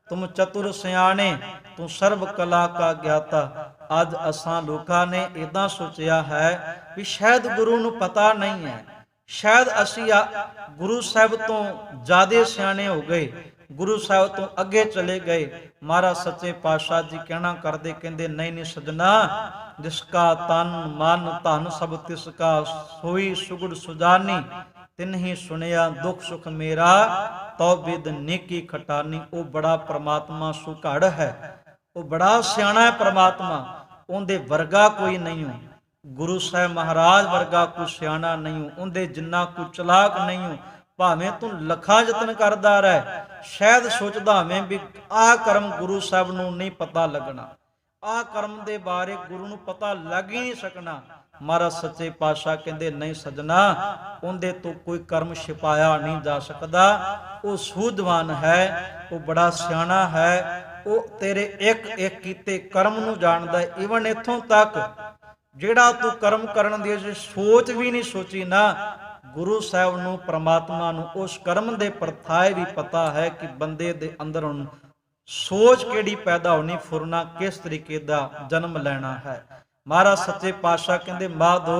ਤੁਮ ਚਤੁਰ ਸਿਆਣੇ, ਤੂੰ ਸਰਬ ਕਲਾ ਕਾ ਗਿਆਤਾ। ਅੱਜ ਅਸਾਂ ਲੋਕਾਂ ਨੇ ਇਦਾਂ ਸੋਚਿਆ ਹੈ ਵੀ ਸ਼ਾਇਦ ਗੁਰੂ ਨੂੰ ਪਤਾ ਨਹੀਂ ਹੈ, ਸ਼ਾਇਦ ਅਸੀਂ ਗੁਰੂ ਸਾਹਿਬ ਤੋਂ ਜ਼ਿਆਦਾ ਸਿਆਣੇ ਹੋ ਗਏ, ਗੁਰੂ ਸਾਹਿਬ ਤੋਂ ਅੱਗੇ ਚਲੇ ਗਏ। ਮਹਾਰਾਜ ਸੱਚੇ ਪਾਤਸ਼ਾਹ ਜੀ ਕਹਿਣਾ ਕਰਦੇ, ਕਹਿੰਦੇ ਨਹੀਂ ਨਹੀਂ ਸਜਣਾ, ਜਿਸਕਾ ਤਨ ਮਨ ਧਨ ਸਭ ਤਿਸਕਾ, ਸੋਈ ਸੁਗੜ ਸੁਜਾਨੀ, ਤਿਨਹੀ ਸੁਣਿਆ ਦੁੱਖ ਸੁਖ ਮੇਰਾ, ਤਉ ਬਿਦ ਨੇਕੀ ਖਟਾਨੀ। ਉਹ ਬੜਾ ਪ੍ਰਮਾਤਮਾ ਸੁਘੜ ਹੈ, ਉਹ ਬੜਾ ਸਿਆਣਾ ਹੈ ਪ੍ਰਮਾਤਮਾ, ਉਹਦੇ ਵਰਗਾ ਕੋਈ ਨਹੀਂ ਹੋ। ਗੁਰੂ ਸਾਹਿਬ ਮਹਾਰਾਜ ਵਰਗਾ ਕੋਈ ਸਿਆਣਾ ਨਹੀਂ ਹੋ, ਉਹਦੇ ਜਿੰਨਾ ਕੋਈ ਚਲਾਕ ਨਹੀਂ ਹੋ। ਭਾਵੇਂ ਤੂੰ ਲੱਖਾਂ ਯਤਨ ਕਰਦਾ ਰਹਿ, ਸ਼ਾਇਦ ਸੋਚਦਾ ਹੋਵੇਂ ਵੀ ਆਹ ਕਰਮ ਗੁਰੂ ਸਾਹਿਬ ਨੂੰ ਨਹੀਂ ਪਤਾ ਲੱਗਣਾ, ਆਹ ਕਰਮ ਦੇ ਬਾਰੇ ਗੁਰੂ ਨੂੰ ਪਤਾ ਲੱਗ ਹੀ ਨਹੀਂ ਸਕਣਾ। ਮਹਾਰਾਜ ਸੱਚੇ ਪਾਤਸ਼ਾਹ ਕਹਿੰਦੇ ਨਹੀਂ ਸਜਣਾ, ਉਹਦੇ ਤੋਂ ਕੋਈ ਕਰਮ ਛਿਪਾਇਆ ਨਹੀਂ ਜਾ ਸਕਦਾ। ਉਹ ਸੂਝਵਾਨ ਹੈ, ਉਹ ਬੜਾ ਸਿਆਣਾ ਹੈ, ਉਹ ਤੇਰੇ ਇੱਕ ਇੱਕ ਕੀਤੇ ਕਰਮ ਨੂੰ ਜਾਣਦਾ ਹੈ। ਈਵਨ ਇੱਥੋਂ ਤੱਕ ਜਿਹੜਾ ਤੂੰ ਕਰਮ ਕਰਨ ਦੀ ਸੋਚ ਵੀ ਨਹੀਂ ਸੋਚੀ ਨਾ, ਗੁਰੂ ਸਾਹਿਬ ਨੂੰ ਪ੍ਰਮਾਤਮਾ ਨੂੰ ਉਸ ਕਰਮ ਦੇ ਪਰਥਾਏ ਵੀ ਪਤਾ ਹੈ ਕਿ ਬੰਦੇ ਦੇ ਅੰਦਰ ਸੋਚ ਕਿਹੜੀ ਪੈਦਾ ਹੋਣੀ, ਫੁਰਨਾ ਕਿਸ ਤਰੀਕੇ ਦਾ ਜਨਮ ਲੈਣਾ ਹੈ। ਮਹਾਰਾਜ ਸੱਚੇ ਪਾਤਸ਼ਾਹ ਕਹਿੰਦੇ ਮਾਧੋ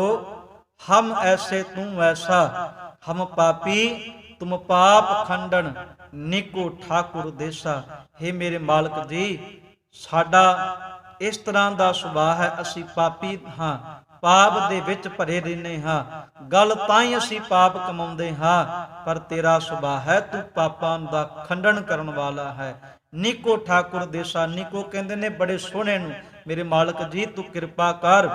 ਹਮ ਐਸੇ ਤੂੰ ਐਸਾ, ਹਮ ਪਾਪੀ ਤੁਮ ਪਾਪ ਖੰਡਨ, ਨਿਕੋ ਠਾਕੁਰ ਦੇਸਾ। हे ਮੇਰੇ ਮਾਲਕ ਜੀ, ਸਾਡਾ ਇਸ ਤਰ੍ਹਾਂ ਦਾ ਸੁਭਾਅ ਹੈ, ਅਸੀਂ ਪਾਪੀ ਹਾਂ, ਪਾਪ ਦੇ ਵਿੱਚ ਭਰੇ ਰਹਿੰਦੇ ਹਾਂ, ਗੱਲ ਤਾਂ ਹੀ ਅਸੀਂ ਪਾਪ ਕਮਾਉਂਦੇ ਹਾਂ। ਪਰ ਤੇਰਾ ਸੁਭਾਅ ਹੈ, ਤੂੰ ਪਾਪਾਂ ਦਾ ਖੰਡਨ ਕਰਨ ਵਾਲਾ ਹੈ। ਨਿਕੋ ਠਾਕੁਰ ਦੇਸਾ, ਨਿਕੋ ਕਹਿੰਦੇ ਨੇ ਬੜੇ ਸੋਹਣੇ ਨੂੰ। ਮੇਰੇ ਮਾਲਕ ਜੀ ਤੂੰ ਕਿਰਪਾ ਕਰ,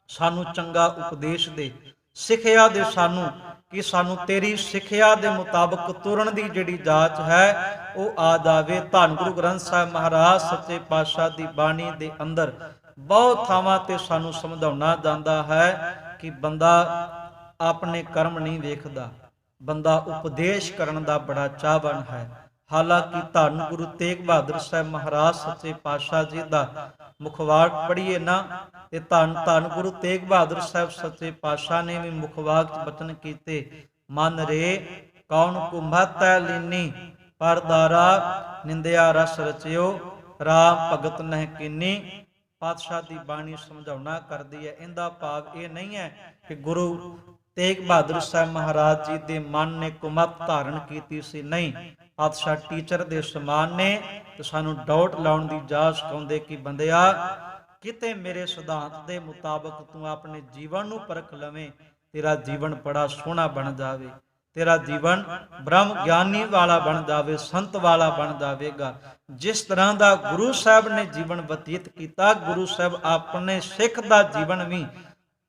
ਸਾਨੂੰ ਚੰਗਾ ਉਪਦੇਸ਼ ਦੇ, ਸਿੱਖਿਆ ਦੇ ਸਾਨੂੰ, ਕਿ ਸਾਨੂੰ ਤੇਰੀ ਸਿੱਖਿਆ ਦੇ ਮੁਤਾਬਕ ਤੁਰਨ ਦੀ ਜਿਹੜੀ ਜਾਚ ਹੈ ਉਹ ਆ ਜਾਵੇ। ਧੰਨ ਗੁਰੂ ਗ੍ਰੰਥ ਸਾਹਿਬ ਮਹਾਰਾਜ ਸੱਚੇ ਪਾਤਸ਼ਾਹ ਦੀ ਬਾਣੀ ਦੇ ਅੰਦਰ ਬਹੁਤ ਥਾਵਾਂ ਤੇ ਸਾਨੂੰ ਸਮਝਾਉਣਾ ਜਾਂਦਾ ਹੈ ਕਿ ਬੰਦਾ ਆਪਣੇ ਕਰਮ ਨਹੀਂ ਵੇਖਦਾ, ਬੰਦਾ ਉਪਦੇਸ਼ ਕਰਨ ਦਾ ਬੜਾ ਚਾਹਵਾਨ ਹੈ। ਹਾਲਾਂਕਿ ਧੰਨ ਗੁਰੂ ਤੇਗ ਬਹਾਦਰ ਸਾਹਿਬ ਮਹਾਰਾਜ ਸੱਚੇ ਪਾਤਸ਼ਾਹ ਜੀ ਦਾ ਮੁਖਵਾਕ ਪੜ੍ਹੀਏ ਨਾ, ਤੇ ਧੰਨ ਧੰਨ ਗੁਰੂ ਤੇਗ ਬਹਾਦਰ ਸਾਹਿਬ ਸੱਚੇ ਪਾਤਸ਼ਾਹ ਨੇ ਵੀ ਮੁਖਵਾਕ ਚ ਬਚਨ ਕੀਤੇ, ਮਨ ਰੇ ਕੌਣ ਕੁੰਭਤੈ ਲੀਨੀ, ਪਰਦਾਰਾ ਨਿੰਦਿਆ ਰਸ ਰਚਿਓ, ਰਾਮ ਭਗਤ ਨਹਿ ਕੀਨੀ। ਪਾਤਸ਼ਾਹ ਦੀ ਬਾਣੀ ਸਮਝਾਉਣਾ ਕਰਦੀ ਹੈ, ਇਹਦਾ ਭਾਵ ਇਹ ਨਹੀਂ ਹੈ ਕਿ ਗੁਰੂ ਤੇਗ ਬਹਾਦਰ ਸਾਹਿਬ ਮਹਾਰਾਜ ਜੀ ਦੇ ਮਨ ਨੇ ਕੁਮਤ ਧਾਰਨ ਕੀਤੀ ਸੀ, ਨਹੀਂ। ਪਾਤਸ਼ਾਹ ਟੀਚਰ ਦੇ ਸਮਾਨ ਨੇ ਤੇ ਸਾਨੂੰ ਡਾਊਟ ਲਾਉਣ ਦੀ ਜਾਚ ਸਿਖਾਉਂਦੇ ਕਿ ਬੰਦਿਆ ਕਿਤੇ ਮੇਰੇ ਸਿਧਾਂਤ ਦੇ ਮੁਤਾਬਕ ਤੂੰ ਆਪਣੇ ਜੀਵਨ ਨੂੰ ਪਰਖ ਲਵੇਂ, ਤੇਰਾ ਜੀਵਨ ਬੜਾ ਸੋਹਣਾ ਬਣ ਜਾਵੇ, ਤੇਰਾ ਜੀਵਨ ਬ੍ਰਹਮ ਗਿਆਨੀ ਵਾਲਾ ਬਣ ਜਾਵੇ, ਸੰਤ ਵਾਲਾ ਬਣ ਜਾਵੇਗਾ। ਜਿਸ ਤਰ੍ਹਾਂ ਦਾ ਗੁਰੂ ਸਾਹਿਬ ਨੇ ਜੀਵਨ ਬਤੀਤ ਕੀਤਾ, ਗੁਰੂ ਸਾਹਿਬ ਆਪਣੇ ਸਿੱਖ ਦਾ ਜੀਵਨ ਵੀ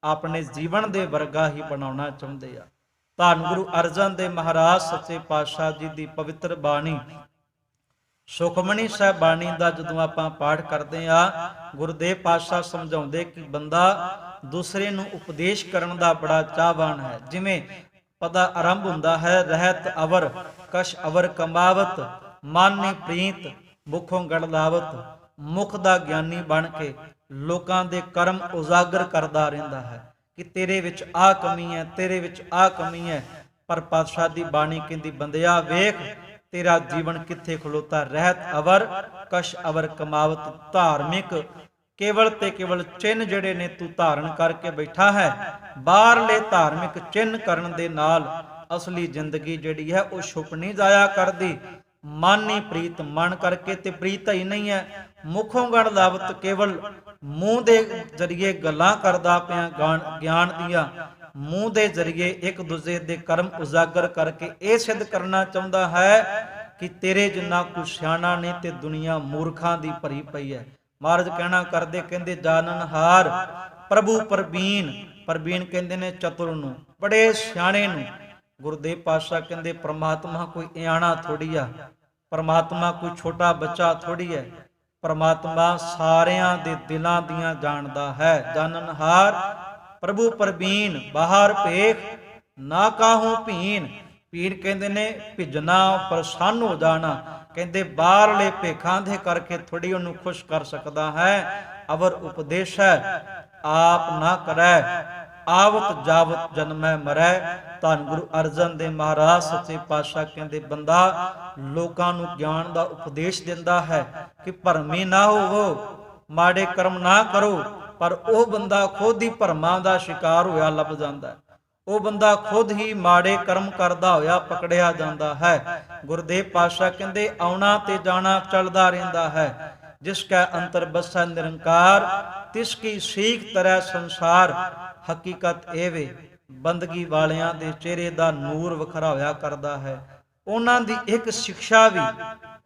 ਆਪਣੇ ਜੀਵਨ ਦੇ ਵਰਗਾ ਹੀ ਬਣਾਉਣਾ ਚਾਹੁੰਦੇ ਆ। ਧੰਨ ਗੁਰੂ ਅਰਜਨ ਦੇਵ ਮਹਾਰਾਜ ਸੱਚੇ ਪਾਤਸ਼ਾਹ ਜੀ ਦੀ ਪਵਿੱਤਰ ਬਾਣੀ ਸੁਖਮਣੀ ਸਾਹਿਬ ਬਾਣੀ ਦਾ ਜਦੋਂ ਆਪਾਂ ਪਾਠ ਕਰਦੇ ਆ, ਗੁਰਦੇਵ ਪਾਤਸ਼ਾਹ ਸਮਝਾਉਂਦੇ ਕਿ ਬੰਦਾ ਦੂਸਰੇ ਨੂੰ ਉਪਦੇਸ਼ ਕਰਨ ਦਾ ਬੜਾ ਚਾਹਵਾਨ ਹੈ। ਜਿਵੇਂ ਪਦਾ ਆਰੰਭ ਹੁੰਦਾ ਹੈ, ਰਹਿਤ ਅਵਰ ਕਸ਼ ਅਵਰ ਕਮਾਵਤ, ਮਾਨੇ ਪ੍ਰੀਤ ਮੁਖੋਂ ਗੜਲਾਵਤ, ਮੁਖ ਦਾ ਗਿਆਨੀ ਬਣ ਕੇ ਲੋਕਾਂ ਦੇ ਕਰਮ ਉਜਾਗਰ ਕਰਦਾ ਰਹਿੰਦਾ ਹੈ ਕਿ ਤੇਰੇ ਵਿੱਚ ਆਹ ਕਮੀ ਹੈ, ਤੇਰੇ ਵਿੱਚ ਆਹ ਕਮੀ ਹੈ। ਪਰ ਪਾਤਸ਼ਾਹ ਦੀ ਬਾਣੀ ਕਹਿੰਦੀ, ਬੰਦਿਆ ਵੇਖ ਤੇਰਾ ਜੀਵਨ ਕਿੱਥੇ ਖਲੋਤਾ। ਰਹਿਤ ਅਵਰ ਕਸ਼ ਅਵਰ ਕਮਾਵਤ। ਧਾਰਮਿਕ ਕੇਵਲ ਤੇ ਕੇਵਲ ਚਿੰਨ ਜਿਹੜੇ ਨੇ ਤੂੰ ਧਾਰਨ ਕਰਕੇ ਬੈਠਾ ਹੈ, ਬਾਹਰਲੇ ਧਾਰਮਿਕ ਚਿੰਨ ਕਰਨ ਦੇ ਨਾਲ ਅਸਲੀ ਜ਼ਿੰਦਗੀ ਜਿਹੜੀ ਹੈ ਉਹ ਛੁਪ ਨਹੀਂ ਜਾਇਆ ਕਰਦੀ। ਮਨ ਹੀ ਪ੍ਰੀਤ, ਮਨ ਕਰਕੇ ਤੇ ਪ੍ਰੀਤ ਹੀ ਨਹੀਂ ਹੈ। ਮੁਖੋਂ ਗੜ ਲਾਵਤ, ਕੇਵਲ ਮੂੰਹ ਦੇ ਜ਼ਰੀਏ ਗੱਲਾਂ ਕਰਦਾ ਪਿਆ ਗਿਆਨ ਦੀਆਂ, ਮੂੰਹ ਦੇ ਜ਼ਰੀਏ ਇੱਕ ਦੂਜੇ ਦੇ ਕਰਮ ਉਜਾਗਰ ਕਰਕੇ ਇਹ ਸਿੱਧ ਕਰਨਾ ਚਾਹੁੰਦਾ ਹੈ ਕਿ ਤੇਰੇ ਜਿੰਨਾ ਕੋਈ ਸਿਆਣਾ ਨਹੀਂ ਤੇ ਦੁਨੀਆ ਮੂਰਖਾਂ ਦੀ ਭਰੀ ਪਈ ਹੈ। ਮਹਾਰਾਜ ਕਹਿਣਾ ਕਰਦੇ, ਕਹਿੰਦੇ ਜਾਣਨਹਾਰ ਪ੍ਰਭੂ ਪ੍ਰਬੀਨ। ਪ੍ਰਬੀਨ ਕਹਿੰਦੇ ਨੇ ਚਤੁਰ ਨੂੰ, ਬੜੇ ਸਿਆਣੇ ਨੂੰ। ਗੁਰਦੇਵ ਪਾਤਸ਼ਾਹ ਕਹਿੰਦੇ ਪ੍ਰਮਾਤਮਾ ਕੋਈ ਇਆਣਾ ਥੋੜੀ ਆ, ਪ੍ਰਮਾਤਮਾ ਕੋਈ ਛੋਟਾ ਬੱਚਾ ਥੋੜੀ ਹੈ। ਪ੍ਰਮਾਤਮਾ ਸਾਰਿਆਂ ਦੇ ਦਿਲਾਂ ਦੀਆਂ ਜਾਣਦਾ ਹੈ। ਜਾਣਨਹਾਰ ਪ੍ਰਭੂ ਪ੍ਰਬੀਨ, ਬਾਹਰ ਭੇਖ ਨਾ ਕਾਹੂ ਭੀਨ। ਪੀਰ ਕਹਿੰਦੇ ਨੇ ਭਿਜਣਾ, ਪ੍ਰਸੰਨ ਹੋ ਜਾਣਾ। ਕਹਿੰਦੇ ਬਾਹਰਲੇ ਭੇਖਾਂ ਦੇ ਕਰਕੇ ਥੋੜੀ ਉਹਨੂੰ ਖੁਸ਼ ਕਰ ਸਕਦਾ ਹੈ। ਅਵਰ ਉਪਦੇਸ਼ ਹੈ ਆਪ ਨਾ ਕਰੈ, ਆਵਤ ਜਾਵਤ ਜਨਮੈ ਮਰੈ। ਧੰਨ ਗੁਰੂ ਅਰਜਨ ਦੇਵ ਮਹਾਰਾਜ ਸੱਚੇ ਪਾਤਸ਼ਾਹ ਕਹਿੰਦੇ ਬੰਦਾ ਲੋਕਾਂ ਨੂੰ ਗਿਆਨ ਦਾ ਉਪਦੇਸ਼ ਦਿੰਦਾ ਹੈ ਕਿ ਭਰਮੀ ਨਾ ਹੋਵੋ, ਮਾੜੇ ਕਰਮ ਨਾ ਕਰੋ। ਪਰ ਉਹ ਬੰਦਾ ਖੁਦ ਹੀ ਭਰਮਾਂ ਦਾ ਸ਼ਿਕਾਰ ਹੋਇਆ ਲੱਭ ਜਾਂਦਾ। ਉਹ ਬੰਦਾ ਖੁਦ ਹੀ ਮਾੜੇ ਕਰਮ ਕਰਦਾ ਹੋਇਆ ਪਕੜਿਆ ਜਾਂਦਾ ਹੈ। ਗੁਰਦੇਵ ਪਾਤਸ਼ਾਹ ਕਹਿੰਦੇ ਆਉਣਾ ਤੇ ਜਾਣਾ ਚੱਲਦਾ ਰਹਿੰਦਾ ਹੈ। ਜਿਸ ਕੈ ਅੰਤਰ ਬਸੈ ਨਿਰੰਕਾਰ, ਤਿਸ ਕੀ ਸੀਖ ਤਰੈ ਸੰਸਾਰ। ਹਕੀਕਤ ਇਹ ਵੇ ਬੰਦਗੀ ਵਾਲਿਆਂ ਦੇ ਚਿਹਰੇ ਦਾ ਨੂਰ ਵਖਰਾ ਹੋਇਆ ਕਰਦਾ ਹੈ। ਉਹਨਾਂ ਦੀ ਇੱਕ ਸਿੱਖਿਆ ਵੀ,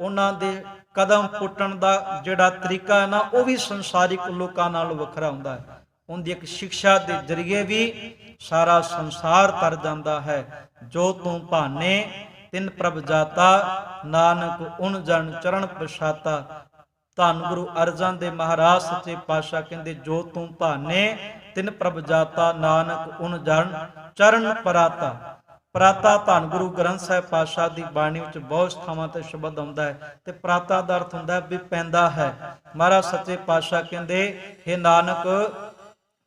ਉਹਨਾਂ ਦੇ ਕਦਮ ਪੁੱਟਣ ਦਾ ਜਿਹੜਾ ਤਰੀਕਾ ਹੈ ਨਾ, ਉਹ ਵੀ ਸੰਸਾਰਿਕ ਲੋਕਾਂ ਨਾਲੋਂ ਵੱਖਰਾ ਹੁੰਦਾ ਹੈ। ਉਹਦੀ ਇੱਕ ਸਿੱਖਿਆ ਦੇ ਜ਼ਰੀਏ ਵੀ ਸਾਰਾ ਸੰਸਾਰ ਤਰ ਜਾਂਦਾ ਹੈ। ਜੋ ਤੂੰ ਭਾਨੇ ਤਿਨ ਪ੍ਰਭ ਜਾਤਾ, ਨਾਨਕ ਉਨ ਜਨ ਚਰਨ ਪਛਾਤਾ। ਧੰਨ ਗੁਰੂ ਅਰਜਨ ਦੇਵ ਮਹਾਰਾਜ ਸੱਚੇ ਪਾਤਸ਼ਾਹ ਕਹਿੰਦੇ ਜੋ ਤੂੰ ਭਾਨੇ ਤਿਨ ਪ੍ਰਭ ਜਾਤਾ, ਨਾਨਕ ਉਨ ਜਨ ਚਰਨ ਪਰਾਤਾ। ਪ੍ਰਾਤਾ ਧੰਨ ਗੁਰੂ ਗ੍ਰੰਥ ਸਾਹਿਬ ਪਾਤਸ਼ਾਹ ਦੀ ਬਾਣੀ ਵਿੱਚ ਬਹੁਤ ਥਾਵਾਂ ਤੇ ਸ਼ਬਦ ਆਉਂਦਾ ਹੈ ਤੇ ਪ੍ਰਾਤਾ ਦਾ ਅਰਥ ਹੁੰਦਾ ਵੀ ਪੈਂਦਾ ਹੈ। ਮਹਾਰਾਜ ਸੱਚੇ ਪਾਤਸ਼ਾਹ ਕਹਿੰਦੇ हे ਨਾਨਕ,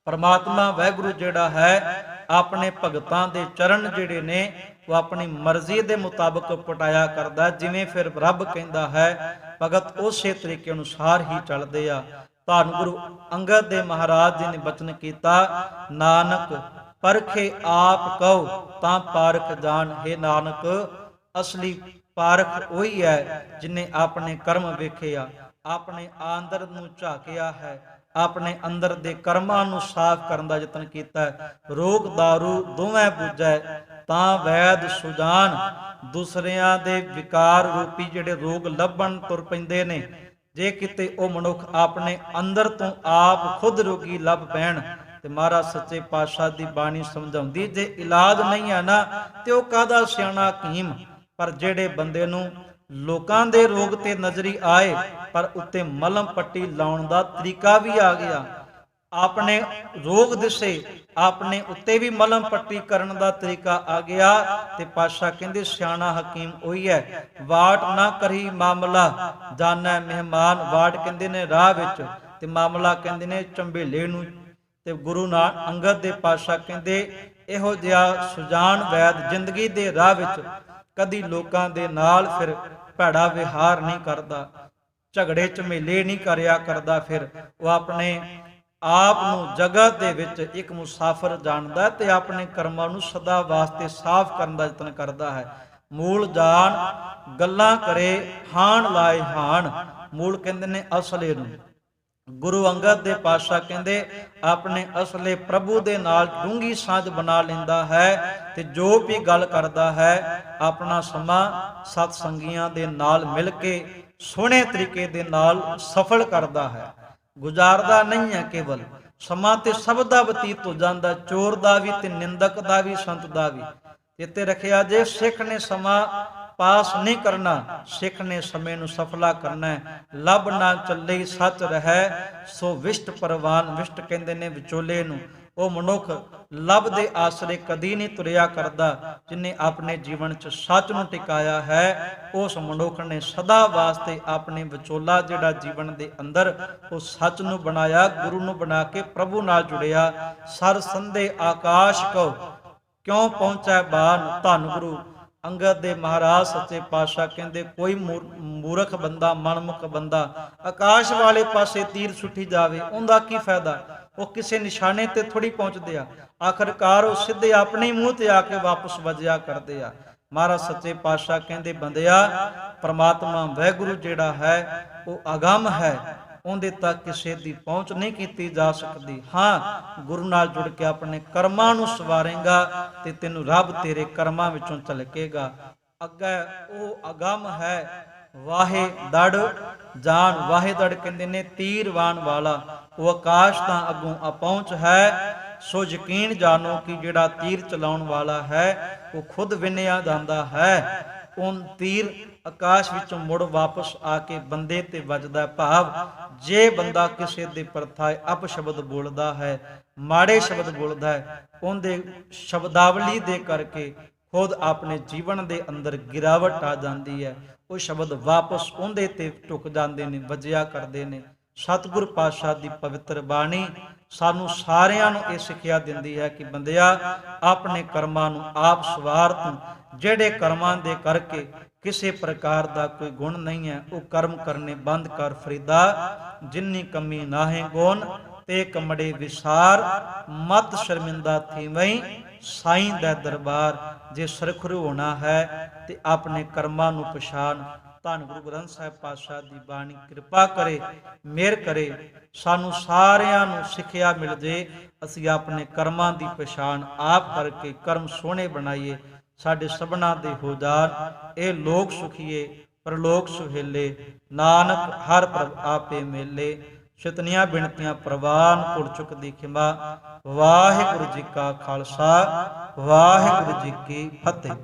ਪਰਮਾਤਮਾ ਵਾਹਿਗੁਰੂ ਜਿਹੜਾ ਹੈ ਆਪਣੇ ਭਗਤਾਂ ਦੇ ਚਰਨ ਜਿਹੜੇ ਨੇ ਉਹ ਆਪਣੀ ਮਰਜ਼ੀ ਦੇ ਮੁਤਾਬਕ ਪਟਾਇਆ ਕਰਦਾ। ਜਿਵੇਂ ਫਿਰ ਰੱਬ ਕਹਿੰਦਾ ਹੈ ਭਗਤ ਉਸੇ ਤਰੀਕੇ ਅਨੁਸਾਰ ਹੀ ਚੱਲਦੇ ਆ। ਧੰਨ ਗੁਰੂ ਅੰਗਦ ਦੇਵ ਮਹਾਰਾਜ ਜੀ ਨੇ ਬਚਨ ਕੀਤਾ, ਨਾਨਕ ਪਰਖੇ ਆਪ ਕਹੋ ਤਾਂ ਪਾਰਖ ਜਾਣ। ਹੈ ਨਾਨਕ, ਅਸਲੀ ਪਾਰਖ ਉਹੀ ਹੈ ਜਿਨੇ ਆਪਣੇ ਕਰਮ ਵੇਖੇ ਆ, ਆਪਣੇ ਅੰਦਰ ਨੂੰ ਝਾਕਿਆ ਹੈ, ਆਪਣੇ ਅੰਦਰ ਦੇ ਕਰਮਾਂ ਨੂੰ ਸਾਫ਼ ਕਰਨ ਦਾ ਯਤਨ ਕੀਤਾ ਹੈ। ਰੋਗ ਦਾਰੂ ਦੋਵੇਂ ਬੁੱਝੈ ਤਾਂ ਵੈਦ ਸੁਜਾਨ। ਦੂਸਰਿਆਂ ਦੇ ਵਿਕਾਰ ਰੂਪੀ ਜਿਹੜੇ ਰੋਗ ਲੱਭਣ ਤੁਰ ਪੈਂਦੇ ਨੇ, ਜੇ ਕਿਤੇ ਉਹ ਮਨੁੱਖ ਆਪਣੇ ਅੰਦਰ ਤੋਂ ਆਪ ਖੁਦ ਰੋਗੀ ਲੱਭ ਪੈਣ ਤੇ ਮਹਾਰਾਜ ਸੱਚੇ ਪਾਤਸ਼ਾਹ ਦੀ ਬਾਣੀ ਸਮਝਾਉਂਦੀ ਜੇ ਇਲਾਜ ਨਹੀਂ ਹੈ ਨਾ ਤੇ ਉਹ ਕਾਹਦਾ ਸਿਆਣਾ ਹਕੀਮ। ਪਰ ਜਿਹੜੇ ਬੰਦੇ ਨੂੰ ਲੋਕਾਂ ਦੇ ਰੋਗ ਤੇ ਨਜ਼ਰੀ ਆਏ ਪਰ ਉੱਤੇ ਮਲਮ ਪੱਟੀ ਲਾਉਣ ਦਾ ਤਰੀਕਾ ਵੀ ਆ ਗਿਆ, ਆਪਣੇ ਰੋਗ ਦਿਸੇ ਆਪਣੇ ਉੱਤੇ ਵੀ ਮਲਮ ਪੱਟੀ ਕਰਨ ਦਾ ਤਰੀਕਾ ਆ ਗਿਆ ਤੇ ਪਾਤਸ਼ਾਹ ਕਹਿੰਦੇ ਸਿਆਣਾ ਹਕੀਮ ਉਹੀ ਹੈ। ਵਾਟ ਨਾ ਕਰੀ ਮਾਮਲਾ ਜਾਣੈ ਮਹਿਮਾਨ। ਵਾਟ ਕਹਿੰਦੇ ਨੇ ਰਾਹ ਵਿੱਚ ਤੇ ਮਾਮਲਾ ਕਹਿੰਦੇ ਨੇ ਝੰਬੇਲੇ ਨੂੰ। ਤੇ ਗੁਰੂ ਨਾਨਕ ਅੰਗਦ ਦੇ ਪਾਤਸ਼ਾਹ ਕਹਿੰਦੇ ਇਹੋ ਜਿਹਾ ਸੁਜਾਨ ਵੈਦ ਜ਼ਿੰਦਗੀ ਦੇ ਰਾਹ ਵਿੱਚ ਕਦੀ ਲੋਕਾਂ ਦੇ ਨਾਲ ਫਿਰ ਭੈੜਾ ਵਿਹਾਰ ਨਹੀਂ ਕਰਦਾ, ਝਗੜੇ ਝਮੇਲੇ ਨਹੀਂ ਕਰਿਆ ਕਰਦਾ। ਫਿਰ ਉਹ ਆਪਣੇ ਆਪ ਨੂੰ ਜਗਤ ਦੇ ਵਿੱਚ ਇੱਕ ਮੁਸਾਫਰ ਜਾਣਦਾ ਤੇ ਆਪਣੇ ਕਰਮਾਂ ਨੂੰ ਸਦਾ ਵਾਸਤੇ ਸਾਫ਼ ਕਰਨ ਦਾ ਯਤਨ ਕਰਦਾ ਹੈ। ਮੂਲ ਜਾਣ ਗੱਲਾਂ ਕਰੇ ਹਾਣ ਲਾਏ ਹਾਣ। ਮੂਲ ਕਹਿੰਦੇ ਨੇ ਅਸਲੇ ਨੂੰ। ਗੁਰੂ ਅੰਗਦ ਦੇ ਪਾਤਸ਼ਾਹ ਕਹਿੰਦੇ ਆਪਣੇ ਅਸਲੇ ਪ੍ਰਭੂ ਦੇ ਨਾਲ ਡੂੰਗੀ ਸਾਂਝ ਬਣਾ ਲੈਂਦਾ ਹੈ ਤੇ ਜੋ ਵੀ ਗੱਲ ਕਰਦਾ ਹੈ ਆਪਣਾ ਸਮਾਂ ਸਤ ਸੰਗੀਆਂ ਦੇ ਨਾਲ ਮਿਲ ਕੇ ਸੋਹਣੇ ਤਰੀਕੇ ਦੇ ਨਾਲ ਸਫਲ ਕਰਦਾ ਹੈ, ਗੁਜ਼ਾਰਦਾ ਨਹੀਂ ਹੈ। ਕੇਵਲ ਸਮਾਂ ਤੇ ਸਭ ਦਾ ਬਤੀਤ ਹੋ ਜਾਂਦਾ, ਚੋਰ ਦਾ ਵੀ ਤੇ ਨਿੰਦਕ ਦਾ ਵੀ ਸੰਤ ਦਾ ਵੀ। ਇੱਥੇ ਰੱਖਿਆ ਜੇ ਸਿੱਖ ਨੇ ਸਮਾਂ ਪਾਸ ਨਹੀਂ ਕਰਨਾ, ਸਿੱਖ ਨੇ ਸਮੇਂ ਨੂੰ ਸਫਲਾ ਕਰਨਾ ਹੈ। ਲੱਭ ਨਾ ਚੱਲੇ ਸੱਚ ਰਹਿ ਸੋ ਵਿਸ਼ਟ ਪਰਵਾਨ। ਵਿਸ਼ਟ ਕਹਿੰਦੇ ਨੇ ਵਿਚੋਲੇ ਨੂੰ, ਉਹ ਮਨੁੱਖ ਲਭ ਦੇ ਆਸਰੇ ਕਦੀ ਨਹੀਂ ਤੁਰਿਆ ਕਰਦਾ। ਜਿਨੇ ਆਪਣੇ ਜੀਵਨ 'ਚ ਸੱਚ ਨੂੰ ਟਿਕਾਇਆ ਹੈ, ਉਸ ਮਨੁੱਖ ਨੇ ਸਦਾ ਵਾਸਤੇ ਆਪਣੇ ਵਿਚੋਲਾ ਜਿਹੜਾ ਜੀਵਨ ਦੇ ਅੰਦਰ ਉਹ ਸੱਚ ਨੂੰ ਬਣਾਇਆ, ਗੁਰੂ ਨੂੰ ਬਣਾ ਕੇ ਪ੍ਰਭੂ ਨਾਲ ਜੁੜਿਆ। ਸਰ ਸੰਦੇ ਆਕਾਸ਼ ਕੋ ਕਿਉਂ ਪਹੁੰਚੈ ਬਾਨ। ਧੰਨ ਗੁਰੂ ਅੰਗਦ ਦੇ ਮਹਾਰਾਜ ਸੱਚੇ ਪਾਤਸ਼ਾਹ ਕਹਿੰਦੇ ਕੋਈ ਮੂਰਖ ਬੰਦਾ, ਮਨਮੁਖ ਬੰਦਾ ਆਕਾਸ਼ ਵਾਲੇ ਪਾਸੇ ਤੀਰ ਸੁੱਟੀ ਜਾਵੇ, ਉਹਦਾ ਕੀ ਫਾਇਦਾ? ਉਹ ਕਿਸੇ ਨਿਸ਼ਾਨੇ ਤੇ ਥੋੜੀ ਪਹੁੰਚਦੇ ਆ, ਆਖਰਕਾਰ ਉਹ ਸਿੱਧੇ ਆਪਣੇ ਮੂੰਹ ਤੇ ਆ ਕੇ ਵਾਪਸ ਵੱਜਿਆ ਕਰਦੇ ਆ। ਮਹਾਰਾਜ ਸੱਚੇ ਪਾਤਸ਼ਾਹ ਕਹਿੰਦੇ ਬੰਦਿਆ, ਪ੍ਰਮਾਤਮਾ ਵਾਹਿਗੁਰੂ ਜਿਹੜਾ ਹੈ ਉਹ ਅਗੰਮ ਹੈ, ਉਹਦੇ ਤੱਕ ਕਿਸੇ ਦੀ ਪਹੁੰਚ ਨਹੀਂ ਕੀਤੀ ਜਾ ਸਕਦੀ। ਹਾਂ, ਗੁਰੂ ਨਾਲ ਜੁੜ ਕੇ ਆਪਣੇ ਕਰਮਾਂ ਨੂੰ ਸਵਾਰੇਗਾ ਤੇ ਤੈਨੂੰ ਰੱਬ ਤੇਰੇ ਕਰਮਾਂ ਵਿੱਚੋਂ ਝਲਕੇਗਾ। ਅੱਗੇ ਉਹ ਅਗੰਮ ਹੈ, ਵਾਹੇ ਦੜ ਜਾਣ। ਵਾਹੇ ਦੜ ਕਹਿੰਦੇ ਨੇ ਤੀਰਵਾਨ ਵਾਲਾ, ਉਹ ਆਕਾਸ਼ ਤਾਂ ਅੱਗੋਂ ਅਪਹੁੰਚ ਹੈ। ਸੋ ਯਕੀਨ ਜਾਣੋ ਕਿ ਜਿਹੜਾ ਤੀਰ ਚਲਾਉਣ ਵਾਲਾ ਹੈ ਉਹ ਖੁਦ ਵਿੰਨਿਆ ਜਾਂਦਾ ਹੈ। ਉਹ ਤੀਰ ਆਕਾਸ਼ ਵਿੱਚੋਂ ਮੁੜ ਵਾਪਸ ਆ ਕੇ ਬੰਦੇ ਤੇ ਵੱਜਦਾ। ਭਾਵ ਜੇ ਬੰਦਾ ਕਿਸੇ ਦੇ ਪ੍ਰਥਾਏ ਅਪਸ਼ਬਦ ਬੋਲਦਾ ਹੈ, ਮਾੜੇ ਸ਼ਬਦ ਬੋਲਦਾ ਹੈ, ਉਹਦੇ ਸ਼ਬਦਾਵਲੀ ਦੇ ਕਰਕੇ ਖੁਦ ਆਪਣੇ ਜੀਵਨ ਦੇ ਅੰਦਰ ਗਿਰਾਵਟ ਆ ਜਾਂਦੀ ਹੈ। ਉਹ ਸ਼ਬਦ ਵਾਪਸ ਉਹਦੇ ਤੇ ਟੁਕ ਜਾਂਦੇ ਨੇ, ਵੱਜਿਆ ਕਰਦੇ ਨੇ। ਸਤਿਗੁਰ ਪਾਤਸ਼ਾਹ ਦੀ ਪਵਿੱਤਰ ਬਾਣੀ ਸਾਨੂੰ ਸਾਰਿਆਂ ਨੂੰ ਇਹ ਸਿੱਖਿਆ ਦਿੰਦੀ ਹੈ ਕਿ ਬੰਦਿਆ, ਆਪਣੇ ਕਰਮਾਂ ਨੂੰ ਆਪ ਸਵਾਰ ਤੂੰ। ਜਿਹੜੇ ਕਰਮਾਂ ਦੇ ਕਰਕੇ ਕਿਸੇ ਪ੍ਰਕਾਰ ਦਾ ਕੋਈ ਗੁਣ ਨਹੀਂ ਹੈ, ਉਹ ਕਰਮ ਕਰਨੇ ਬੰਦ ਕਰ ਫਰੀਦਾ। ਜਿੰਨੀ ਕਮੀ ਨਾਹੇ ਗੁਣ ਤੇ ਕਮੜੇ ਵਿਸਾਰ। ਮਤ ਸ਼ਰਮਿੰਦਾ ਥੀਵਈ ਸਾਈਂ ਦਾ ਦਰਬਾਰ। ਜੇ ਸਰਖਰੂ ਹੋਣਾ ਹੈ ਤੇ ਆਪਣੇ ਕਰਮਾਂ ਨੂੰ ਪਛਾਣ। ਧੰਨ ਗੁਰੂ ਗ੍ਰੰਥ ਸਾਹਿਬ ਪਾਤਸ਼ਾਹ ਦੀ ਬਾਣੀ ਕਿਰਪਾ ਕਰੇ, ਮਿਹਰ ਕਰੇ, ਸਾਨੂੰ ਸਾਰਿਆਂ ਨੂੰ ਸਿੱਖਿਆ ਮਿਲ ਜੇ। ਅਸੀਂ ਆਪਣੇ ਕਰਮਾਂ ਦੀ ਪਛਾਣ ਆਪ ਕਰਕੇ ਕਰਮ ਸੋਹਣੇ ਬਣਾਈਏ। ਸਾਡੇ ਸਭਨਾਂ ਦੇ ਹੋ ਜਾਣ ਇਹ ਲੋਕ ਸੁਖੀਏ, ਪਰਲੋਕ ਸੁਹੇਲੇ। ਨਾਨਕ ਹਰ ਪ੍ਰਭ ਆਪੇ ਮੇਲੇ। ਸ਼ਿਤਨੀਆਂ ਬਿਨਤੀਆਂ ਪ੍ਰਵਾਨ, ਭੁੱਲ ਚੁੱਕ ਦੀ ਖਿਮਾ। ਵਾਹਿਗੁਰੂ ਜੀ ਕਾ ਖਾਲਸਾ, ਵਾਹਿਗੁਰੂ ਜੀ ਕੀ ਫਤਿਹ।